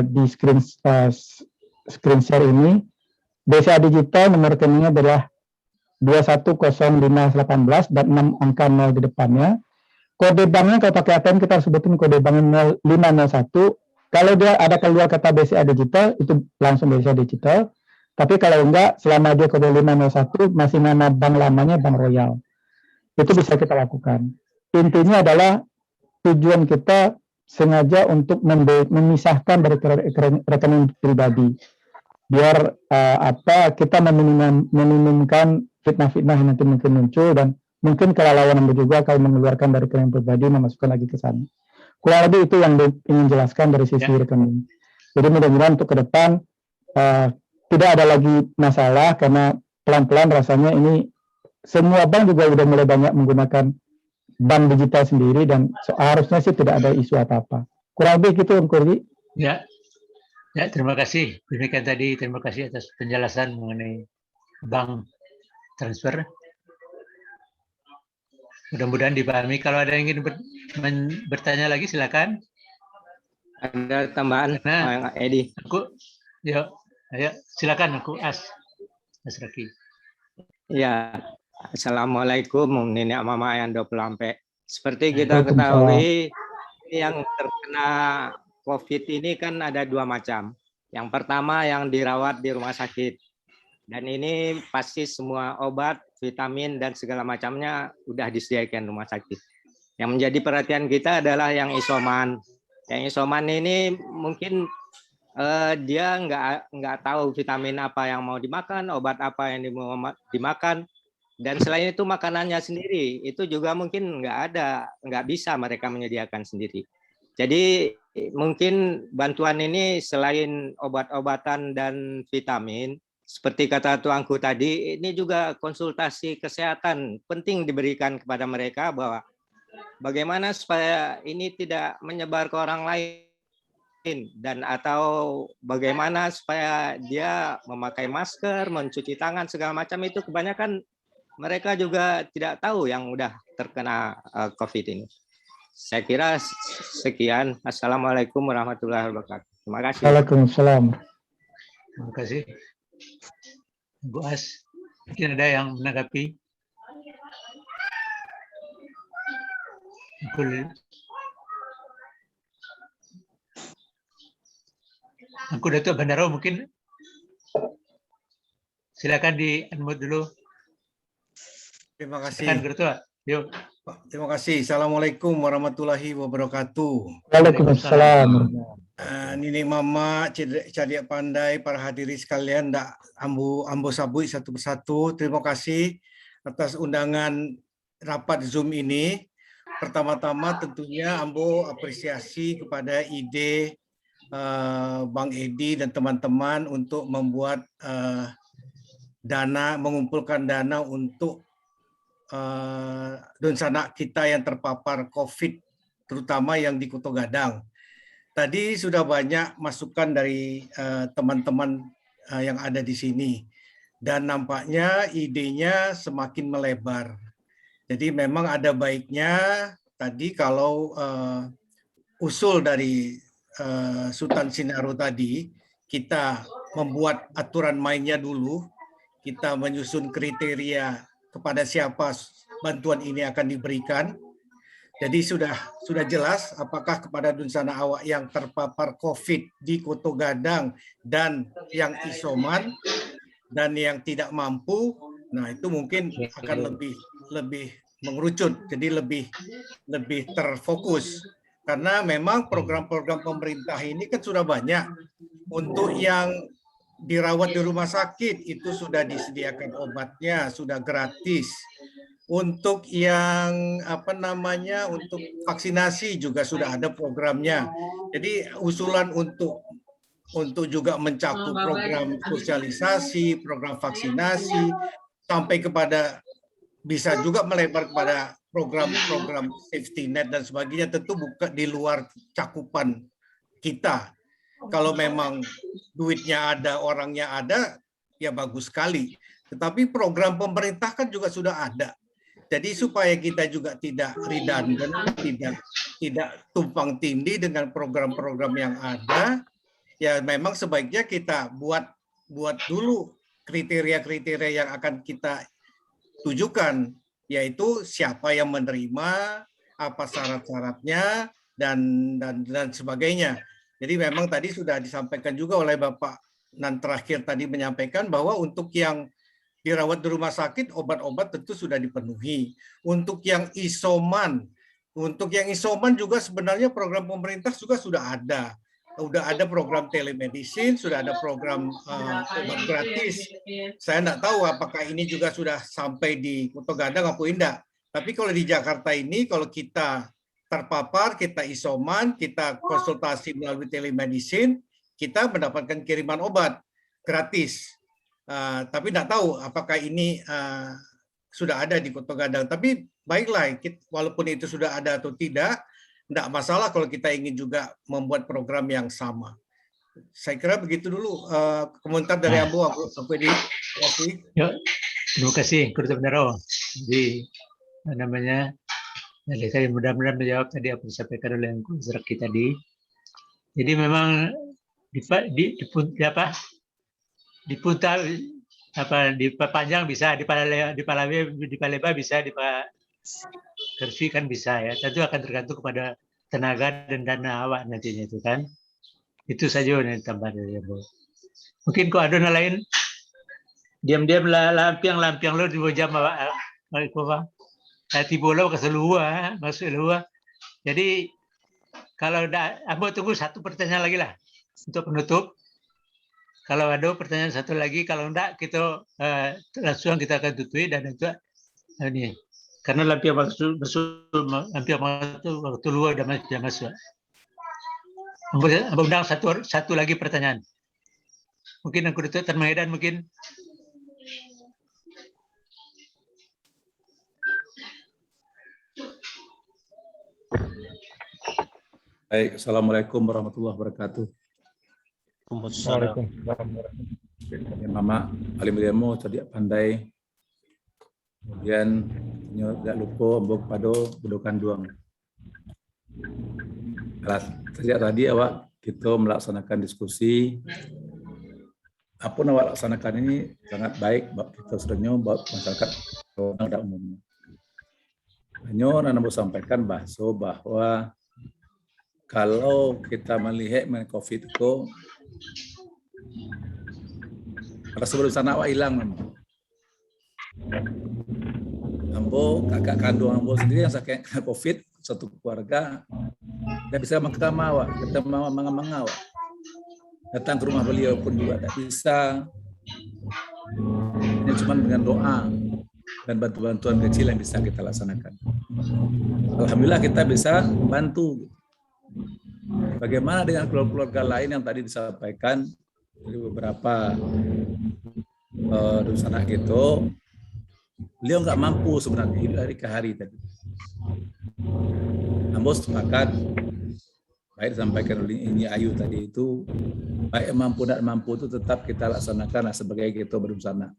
di screen share ini. BCA Digital nomor rekeningnya adalah 210518 dan 6 angka 0 di depannya. Kode banknya kalau pakai ATM kita sebutin kode banknya 501. Kalau dia ada keluar kata BCA Digital itu langsung BCA Digital. Tapi kalau enggak, selama dia kode 501 masih nama bank lamanya Bank Royal. Itu bisa kita lakukan. Intinya adalah tujuan kita sengaja untuk memisahkan dari rekening pribadi. Biar kita meminimumkan fitnah-fitnah yang nanti mungkin muncul dan mungkin kelalaian juga kalau mengeluarkan dari rekening pribadi memasukkan lagi ke sana. Kurang lebih itu yang ingin jelaskan dari sisi rekening. Jadi mudah-mudahan untuk ke depan tidak ada lagi masalah karena pelan-pelan rasanya ini semua bank juga sudah mulai banyak menggunakan bank digital sendiri dan seharusnya sih tidak ada isu apa-apa. Kurang lebih gitu Om Kurdi. Ya, terima kasih. Demikian tadi, terima kasih atas penjelasan mengenai bank transfer. Mudah-mudahan dipahami. Kalau ada yang ingin bertanya lagi, silakan. Ada tambahan, Nah, Edi. Ayo, silakan aku Mas Raki. Ya, Assalamualaikum Nenek Mama yang 20 lampe. Seperti kita ketahui, yang terkena COVID ini kan ada 2 macam. Yang pertama yang dirawat di rumah sakit. Dan ini pasti semua obat, vitamin, dan segala macamnya udah disediakan rumah sakit. Yang menjadi perhatian kita adalah yang isoman. Yang isoman ini mungkin dia nggak tahu vitamin apa yang mau dimakan, obat apa yang dimakan, dan selain itu makanannya sendiri itu juga mungkin nggak bisa mereka menyediakan sendiri. Jadi mungkin bantuan ini selain obat-obatan dan vitamin, seperti kata tuanku tadi, ini juga konsultasi kesehatan penting diberikan kepada mereka bahwa bagaimana supaya ini tidak menyebar ke orang lain dan atau bagaimana supaya dia memakai masker, mencuci tangan segala macam itu kebanyakan mereka juga tidak tahu yang udah terkena COVID ini. Saya kira sekian. Assalamualaikum warahmatullahi wabarakatuh. Terima kasih. Waalaikumsalam. Terima kasih. Bu As, mungkin ada yang menanggapi? Aku Datuk Bandaro mungkin silakan di unmute dulu. Terima kasih. Silakan Ketua. Yuk. Terima kasih. Assalamualaikum warahmatullahi wabarakatuh. Waalaikumsalam. Nini Mama, Cadik Pandai, para hadirin sekalian, ndak ambo sabui satu persatu. Terima kasih atas undangan rapat Zoom ini. Pertama-tama tentunya ambo apresiasi kepada ide Bang Edi dan teman-teman untuk membuat mengumpulkan dana untuk Dunsana kita yang terpapar COVID, terutama yang di Koto Gadang. Tadi sudah banyak masukan dari teman-teman yang ada di sini dan nampaknya idenya semakin melebar. Jadi memang ada baiknya tadi kalau usul dari Sultan Sinaro tadi, kita membuat aturan mainnya dulu, kita menyusun kriteria kepada siapa bantuan ini akan diberikan. Jadi sudah jelas apakah kepada Dunsana Awak yang terpapar COVID di Koto Gadang dan yang isoman dan yang tidak mampu. Nah, itu mungkin akan lebih mengerucut, jadi lebih terfokus. Karena memang program-program pemerintah ini kan sudah banyak. Untuk yang dirawat di rumah sakit itu sudah disediakan obatnya, sudah gratis. Untuk yang untuk vaksinasi juga sudah ada programnya. Jadi usulan untuk untuk juga mencakup program sosialisasi, program vaksinasi, sampai kepada bisa juga melebar kepada program-program safety net dan sebagainya, tentu bukan di luar cakupan kita. Kalau memang duitnya ada, orangnya ada, ya bagus sekali. Tetapi program pemerintah kan juga sudah ada. Jadi supaya kita juga tidak redundant, tidak tumpang tindih dengan program-program yang ada, ya memang sebaiknya kita buat dulu kriteria-kriteria yang akan kita tujukan, yaitu siapa yang menerima, apa syarat-syaratnya, dan sebagainya. Jadi memang tadi sudah disampaikan juga oleh Bapak Nan terakhir tadi menyampaikan bahwa untuk yang dirawat di rumah sakit, obat-obat tentu sudah dipenuhi. Untuk yang isoman juga sebenarnya program pemerintah juga sudah ada. Sudah ada program telemedicine, sudah ada program obat gratis. Saya tidak tahu apakah ini juga sudah sampai di Kota Gadang atau tidak. Tapi kalau di Jakarta ini, kalau kita terpapar, kita isoman, kita konsultasi melalui telemedicine, kita mendapatkan kiriman obat gratis. Tapi tidak tahu apakah ini sudah ada di Kota Gadang. Tapi baiklah, walaupun itu sudah ada atau tidak masalah kalau kita ingin juga membuat program yang sama. Saya kira begitu dulu komentar dari Abu Edi. Terima kasih, Kurta Bendaro. Jadi namanya, saya mudah-mudahan menjawab tadi apa yang disampaikan oleh Angku Zeraki tadi. Jadi memang dipanjang bisa, di Palembang bisa, di Kervi kan bisa ya. Tentu akan tergantung kepada tenaga dan dana awak nantinya itu kan. Itu saja yang ditambah dari Abu. Mungkin kok ada lain diam-diam lampiang lo di jam awak. Hati bola ke seluar, masuk luar. Jadi kalau Abu tunggu satu pertanyaan lagi lah untuk penutup. Kalau ada pertanyaan satu lagi, kalau enggak kita langsung kita akan tutupi dan itu ini. Karena lampiang waktu luar sudah masuk. Undang satu lagi pertanyaan. Mungkin aku tutup Tan Mahedan mungkin. Baik, Assalamualaikum warahmatullahi wabarakatuh. Waalaikumsalam. Mama alim ilmu tadi pandai. Kemudian tidak lupa mbok pado bedokan duang. Sejak tadi awak kita melaksanakan diskusi. Apa yang awak laksanakan ini sangat baik buat kita sebenarnya buat masyarakat pada umumnya. Hanya Nana mau sampaikan bahwa kalau kita melihat COVID itu rasa berusaha awak hilang memang. Ambo, kakak kandung Ambo sendiri yang sakit COVID, satu keluarga, tidak bisa makan awak, kita mau mengawak. Datang ke rumah beliau pun juga tidak bisa. Ini cuma dengan doa dan bantuan kecil yang bisa kita laksanakan. Alhamdulillah kita bisa membantu. Bagaimana dengan keluarga lain yang tadi disampaikan dari beberapa dusun anak itu, beliau nggak mampu sebenarnya hidup hari ke hari tadi. Ambo sepakat, baik disampaikan oleh ini Ayu tadi itu, baik mampu dan mampu itu tetap kita laksanakan sebagai kita berusaha.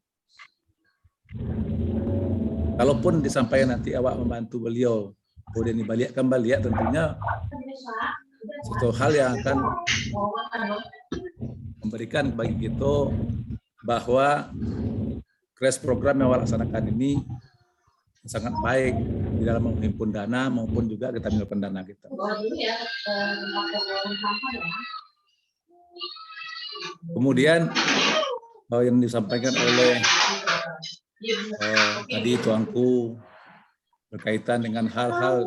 Kalaupun disampaikan nanti awak membantu beliau, kemudian dibalikkan balik, tentunya satu hal yang akan memberikan bagi kita bahwa crash program yang laksanakan ini sangat baik di dalam menghimpun dana maupun juga kita mengumpulkan dana kita. Kemudian yang disampaikan oleh tadi tuanku berkaitan dengan hal-hal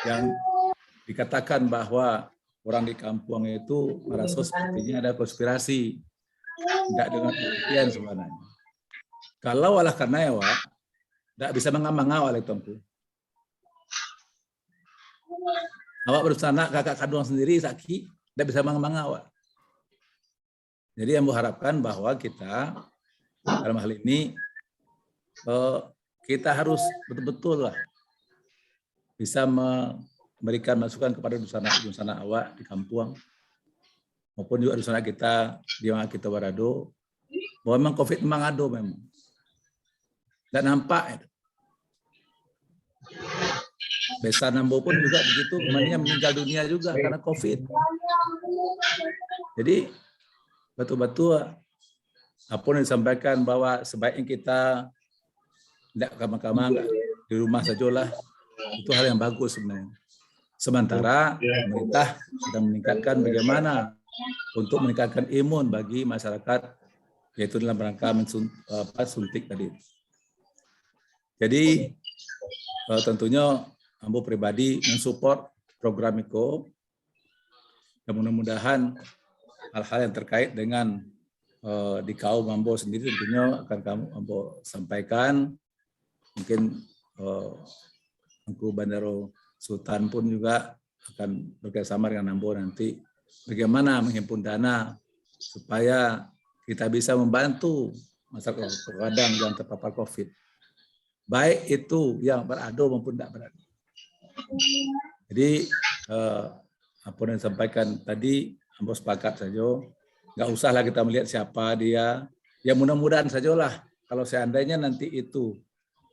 yang dikatakan bahwa orang di kampung itu merasa sepertinya ada konspirasi, tidak dengan pengertian sebenarnya. Kalau olah karena ya, tidak bisa mengawal itu tuanku. Awak berusaha kakak kandung sendiri sakit, tidak bisa mengawal. Jadi yang mengharapkan bahwa kita dalam hal ini kita harus betul-betul lah bisa memberikan masukan kepada dusana awak di kampung maupun juga dusana kita di kita Barado bahwa memang COVID memang ada memang dan nampak itu. Besar Nambo pun juga begitu, kemarinnya meninggal dunia juga karena COVID. Jadi betul-betul apa yang disampaikan bahwa sebaiknya kita tidak kamar-kamar di rumah sajalah, itu hal yang bagus sebenarnya. Sementara pemerintah sedang meningkatkan bagaimana untuk meningkatkan imun bagi masyarakat, yaitu dalam rangka suntik tadi. Jadi tentunya Ambo pribadi mensupport program itu, dan mudah-mudahan hal-hal yang terkait dengan di kaum Ambo sendiri tentunya akan Ambo sampaikan. Mungkin Angku Bandaro Sultan pun juga akan bekerjasama dengan Ambo nanti bagaimana menghimpun dana supaya kita bisa membantu masyarakat Kadang yang terpapar COVID. Baik itu yang berado maupun tidak berado. Jadi apa yang disampaikan tadi, Ambo sepakat saja. Nggak usahlah kita melihat siapa dia. Ya mudah-mudahan sajalah kalau seandainya nanti itu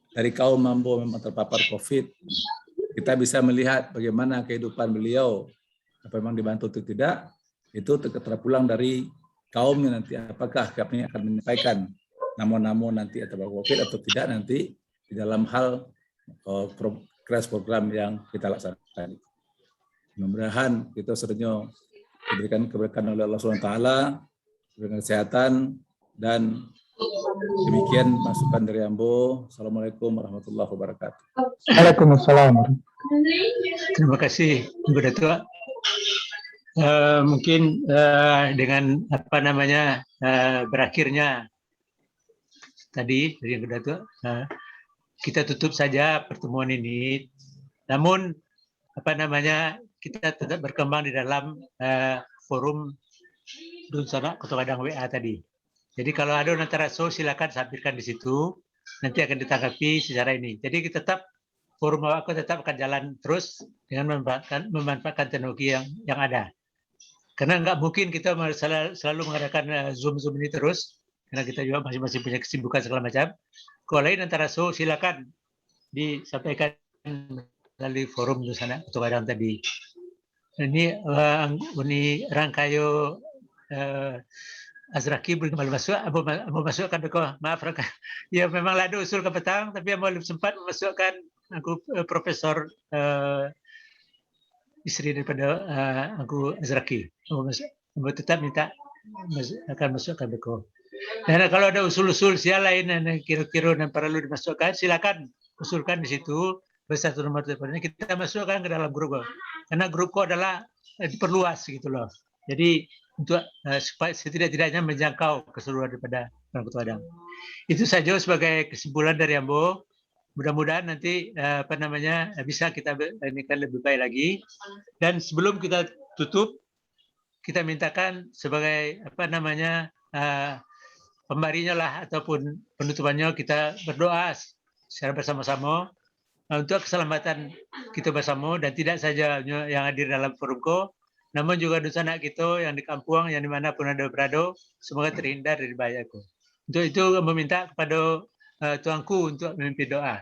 dari kaum Ambo memang terpapar COVID, kita bisa melihat bagaimana kehidupan beliau, apa memang dibantu atau tidak, itu terpulang dari kaumnya nanti. Apakah kami akan menyampaikan nama-nama nanti atau COVID atau tidak nanti di dalam hal program yang kita laksanakan. Mudah-mudahan kita seringnya diberikan keberkahan oleh Allah SWT, diberikan kesehatan, dan demikian masukan dari Ambo. Assalamualaikum warahmatullahi wabarakatuh. Waalaikumsalam. Terima kasih, Ibu Datuk. Mungkin dengan apa namanya berakhirnya tadi dari Ibu Datuk, kita tutup saja pertemuan ini. Namun apa namanya kita tetap berkembang di dalam forum Dunsana Kota Kadang WA tadi. Jadi kalau ada nantaraso silakan sampaikan di situ. Nanti akan ditanggapi secara ini. Jadi kita tetap forum aku tetap akan jalan terus dengan memanfaatkan teknologi yang ada. Karena nggak mungkin kita selalu mengadakan Zoom ini terus. Karena kita juga masing-masing punya kesibukan segala macam. Kalau lain antara silakan disampaikan melalui forum di sana Kota Kadang tadi. Ini rangkayo Azraki belum masuk, mau masukkan deko. Maaf Rangka. Ya memang ada usul ke petang, tapi belum sempat memasukkan aku Profesor istri daripada aku Azraki. Mau tetap minta akan masukkan deko. Dan kalau ada usul-usul sial lain yang kira-kira dan perlu dimasukkan, silakan usulkan di situ bersatu nomor teleponnya kita masukkan ke dalam grup. Karena grupku adalah diperluas gitu loh. Jadi untuk supaya setidak-tidaknya menjangkau keseluruhan daripada orang Kota Kadang. Itu saja sebagai kesimpulan dari Ambo. Mudah-mudahan nanti apa namanya bisa kita ini kan lebih baik lagi. Dan sebelum kita tutup, kita mintakan sebagai apa namanya pembarinya lah ataupun penutupannya kita berdoa secara bersama-sama untuk keselamatan kita bersama dan tidak saja yang hadir dalam forumku, namun juga dusun anak kita yang di kampung yang dimanapun ada berada, semoga terhindar dari bahayaku. Untuk itu meminta kepada tuanku untuk memimpin doa.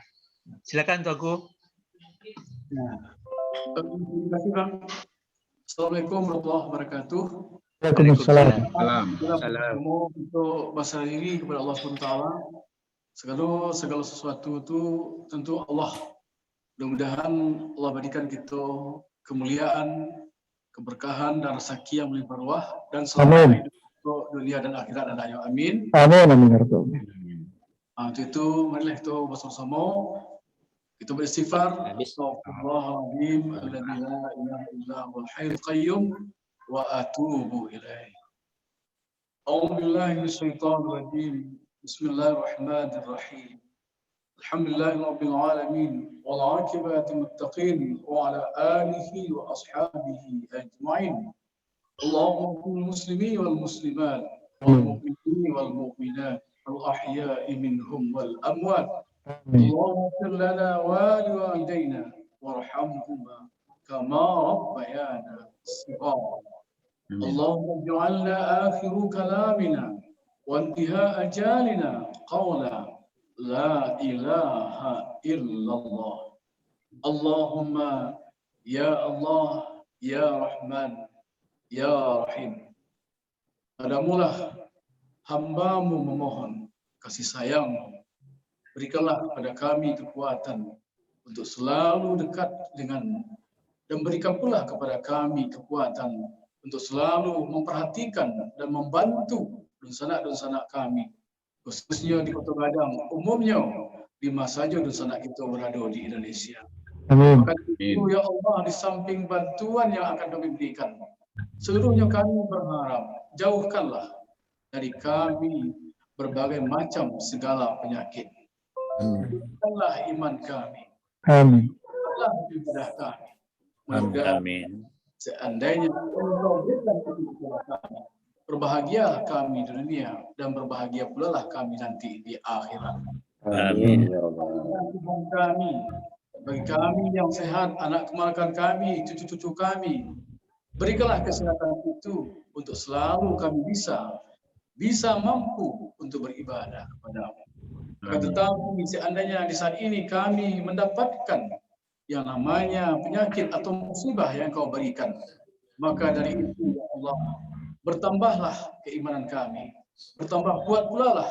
Silakan tuanku. Terima kasih Bang. Assalamualaikum warahmatullahi wabarakatuh. Waalaikumsalam. Salam. Untuk masalah ini kepada Allah SWT. Segala sesuatu itu tentu Allah. Mudah-mudahan Allah berikan kita kemuliaan, keberkahan dan rezeki yang melimpah ruah dan selamat hidup untuk dunia dan akhirat dan ayat amin. Amin amin ya Rabbal. Untuk itu marilah kita bersama-sama kita beristighfar. Astagfirullahaladzim alladzi la ilaha illa huwal hayyul qayyum wa atubu ilaih. A'udzu billahi minasyaitonir rajim. Bismillahirrahmanirrahim. Alhamdulillahi rabbil alamin wal 'aqibatu muttaqin wa ala alihi wa ashabihi ajma'in. Allahumma qul muslimin wal muslimat والمؤمنين والمؤمنات الأحياء منهم والأموات اللهم اغفر لنا ولوالدينا وارحمهما كما ربيانا صغارا اللهم اجعلنا آخر كلامنا وانتهاء أجالنا قولا لا إله إلا الله اللهم يا الله ya Rahman ya Rahim. Padamulah hamba-Mu memohon kasih sayang-Mu. Berikanlah kepada kami kekuatan untuk selalu dekat dengan-Mu dan berikan pula kepada kami kekuatan untuk selalu memperhatikan dan membantu dunsanak-dunsanak kami, khususnya di Kota Gadang, umumnya di masa saja dunsanak kita berada di Indonesia. Amin. Maka itu ya Allah, di samping bantuan yang akan kami berikan, seluruhnya kami berharap jauhkanlah dari kami berbagai macam segala penyakit. Jauhkanlah iman kami. Amin. Jauhkanlah ibadah kami. Amin. Seandainya Engkau berikan kepada kami, berbahagialah kami di dunia dan berbahagia pula lah kami nanti di akhirat. Amin. Tuhan kami, bagi kami yang sehat, anak kemalakan kami, cucu-cucu kami, berikanlah kesehatan itu untuk selalu kami bisa mampu untuk beribadah kepada-Mu. Tetapi seandainya di saat ini kami mendapatkan yang namanya penyakit atau musibah yang Kau berikan, maka dari itu ya Allah, bertambahlah keimanan kami, bertambah kuat pula lah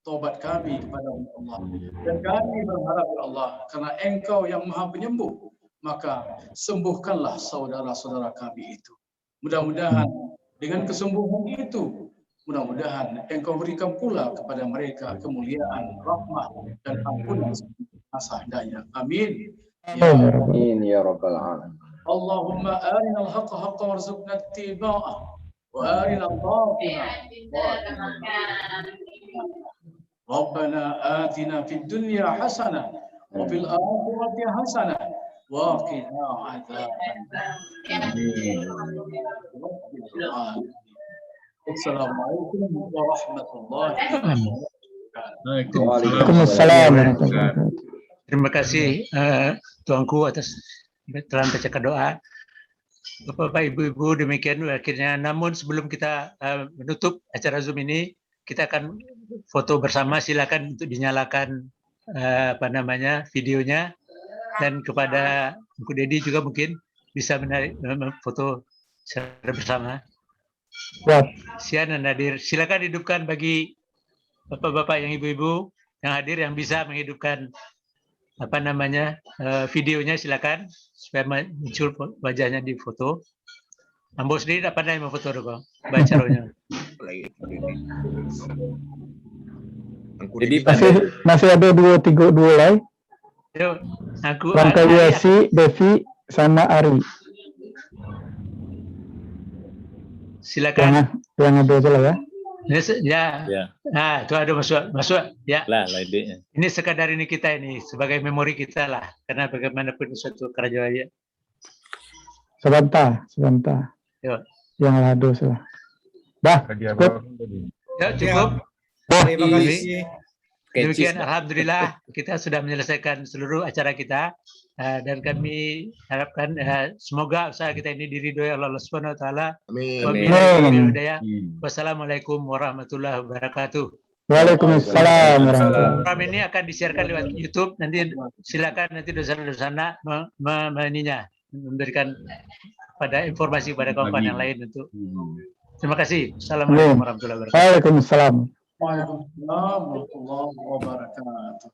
taubat kami kepada Allah. Dan kami berharap ya Allah, karena Engkau yang Maha Penyembuh, maka sembuhkanlah saudara-saudara kami itu. Mudah-mudahan dengan kesembuhan itu, mudah-mudahan Engkau berikan pula kepada mereka kemuliaan, rahmat dan ampunan masa hendaknya. Amin. Amin ya rabbal alamin. Allahumma arina al-haqqa haqqa warzuqna ittiba'ah wa arina al-batila Rabbana atina fid dunya hasanah wa fil akhirati hasanah wa qina adzabannar. Assalamualaikum warahmatullahi wabarakatuh. Waalaikumsalam. Terima kasih Tuanku atas telah bacakan doa. Bapak Ibu-ibu, demikian akhirnya. Namun sebelum kita menutup acara Zoom ini, kita akan foto bersama. Silakan untuk dinyalakan videonya, dan kepada Ibu Dedi juga mungkin bisa foto secara bersama. Sian dan hadir, silakan hidupkan bagi bapak-bapak yang ibu-ibu yang hadir yang bisa menghidupkan videonya, silakan supaya muncul wajahnya di foto. Ambo sendiri apa yang mau foto dong, bacaronya. Jadi masih ada 2-3 lagi. Yuk, aku Rangka Yasi, Devi, sama Ari. Silakan. Yang ada aja lah ya. Ya. Nah, itu ada masuk ya. Lah idenya. Ini sekadar ini kita ini sebagai memori kita lah, karena bagaimanapun suatu kerajaan. Sebentar. Yuk. Yang lado salah. Dah. Cukup. Ya, cukup. Terima kasih. Demikian, alhamdulillah kita sudah menyelesaikan seluruh acara kita, dan kami harapkan semoga usaha kita ini diridhoi oleh Allah Subhanahu wa taala. Amin. Wassalamualaikum warahmatullahi wabarakatuh. Waalaikumsalam. Program ini akan disiarkan lewat YouTube. Nanti silakan nanti dosen-dosen memberikan pada informasi kepada kawan-kawan yang lain untuk. Terima kasih. Assalamualaikum warahmatullahi wabarakatuh. Waalaikumsalam. Waalaikumsalam warahmatullahi wabarakatuh.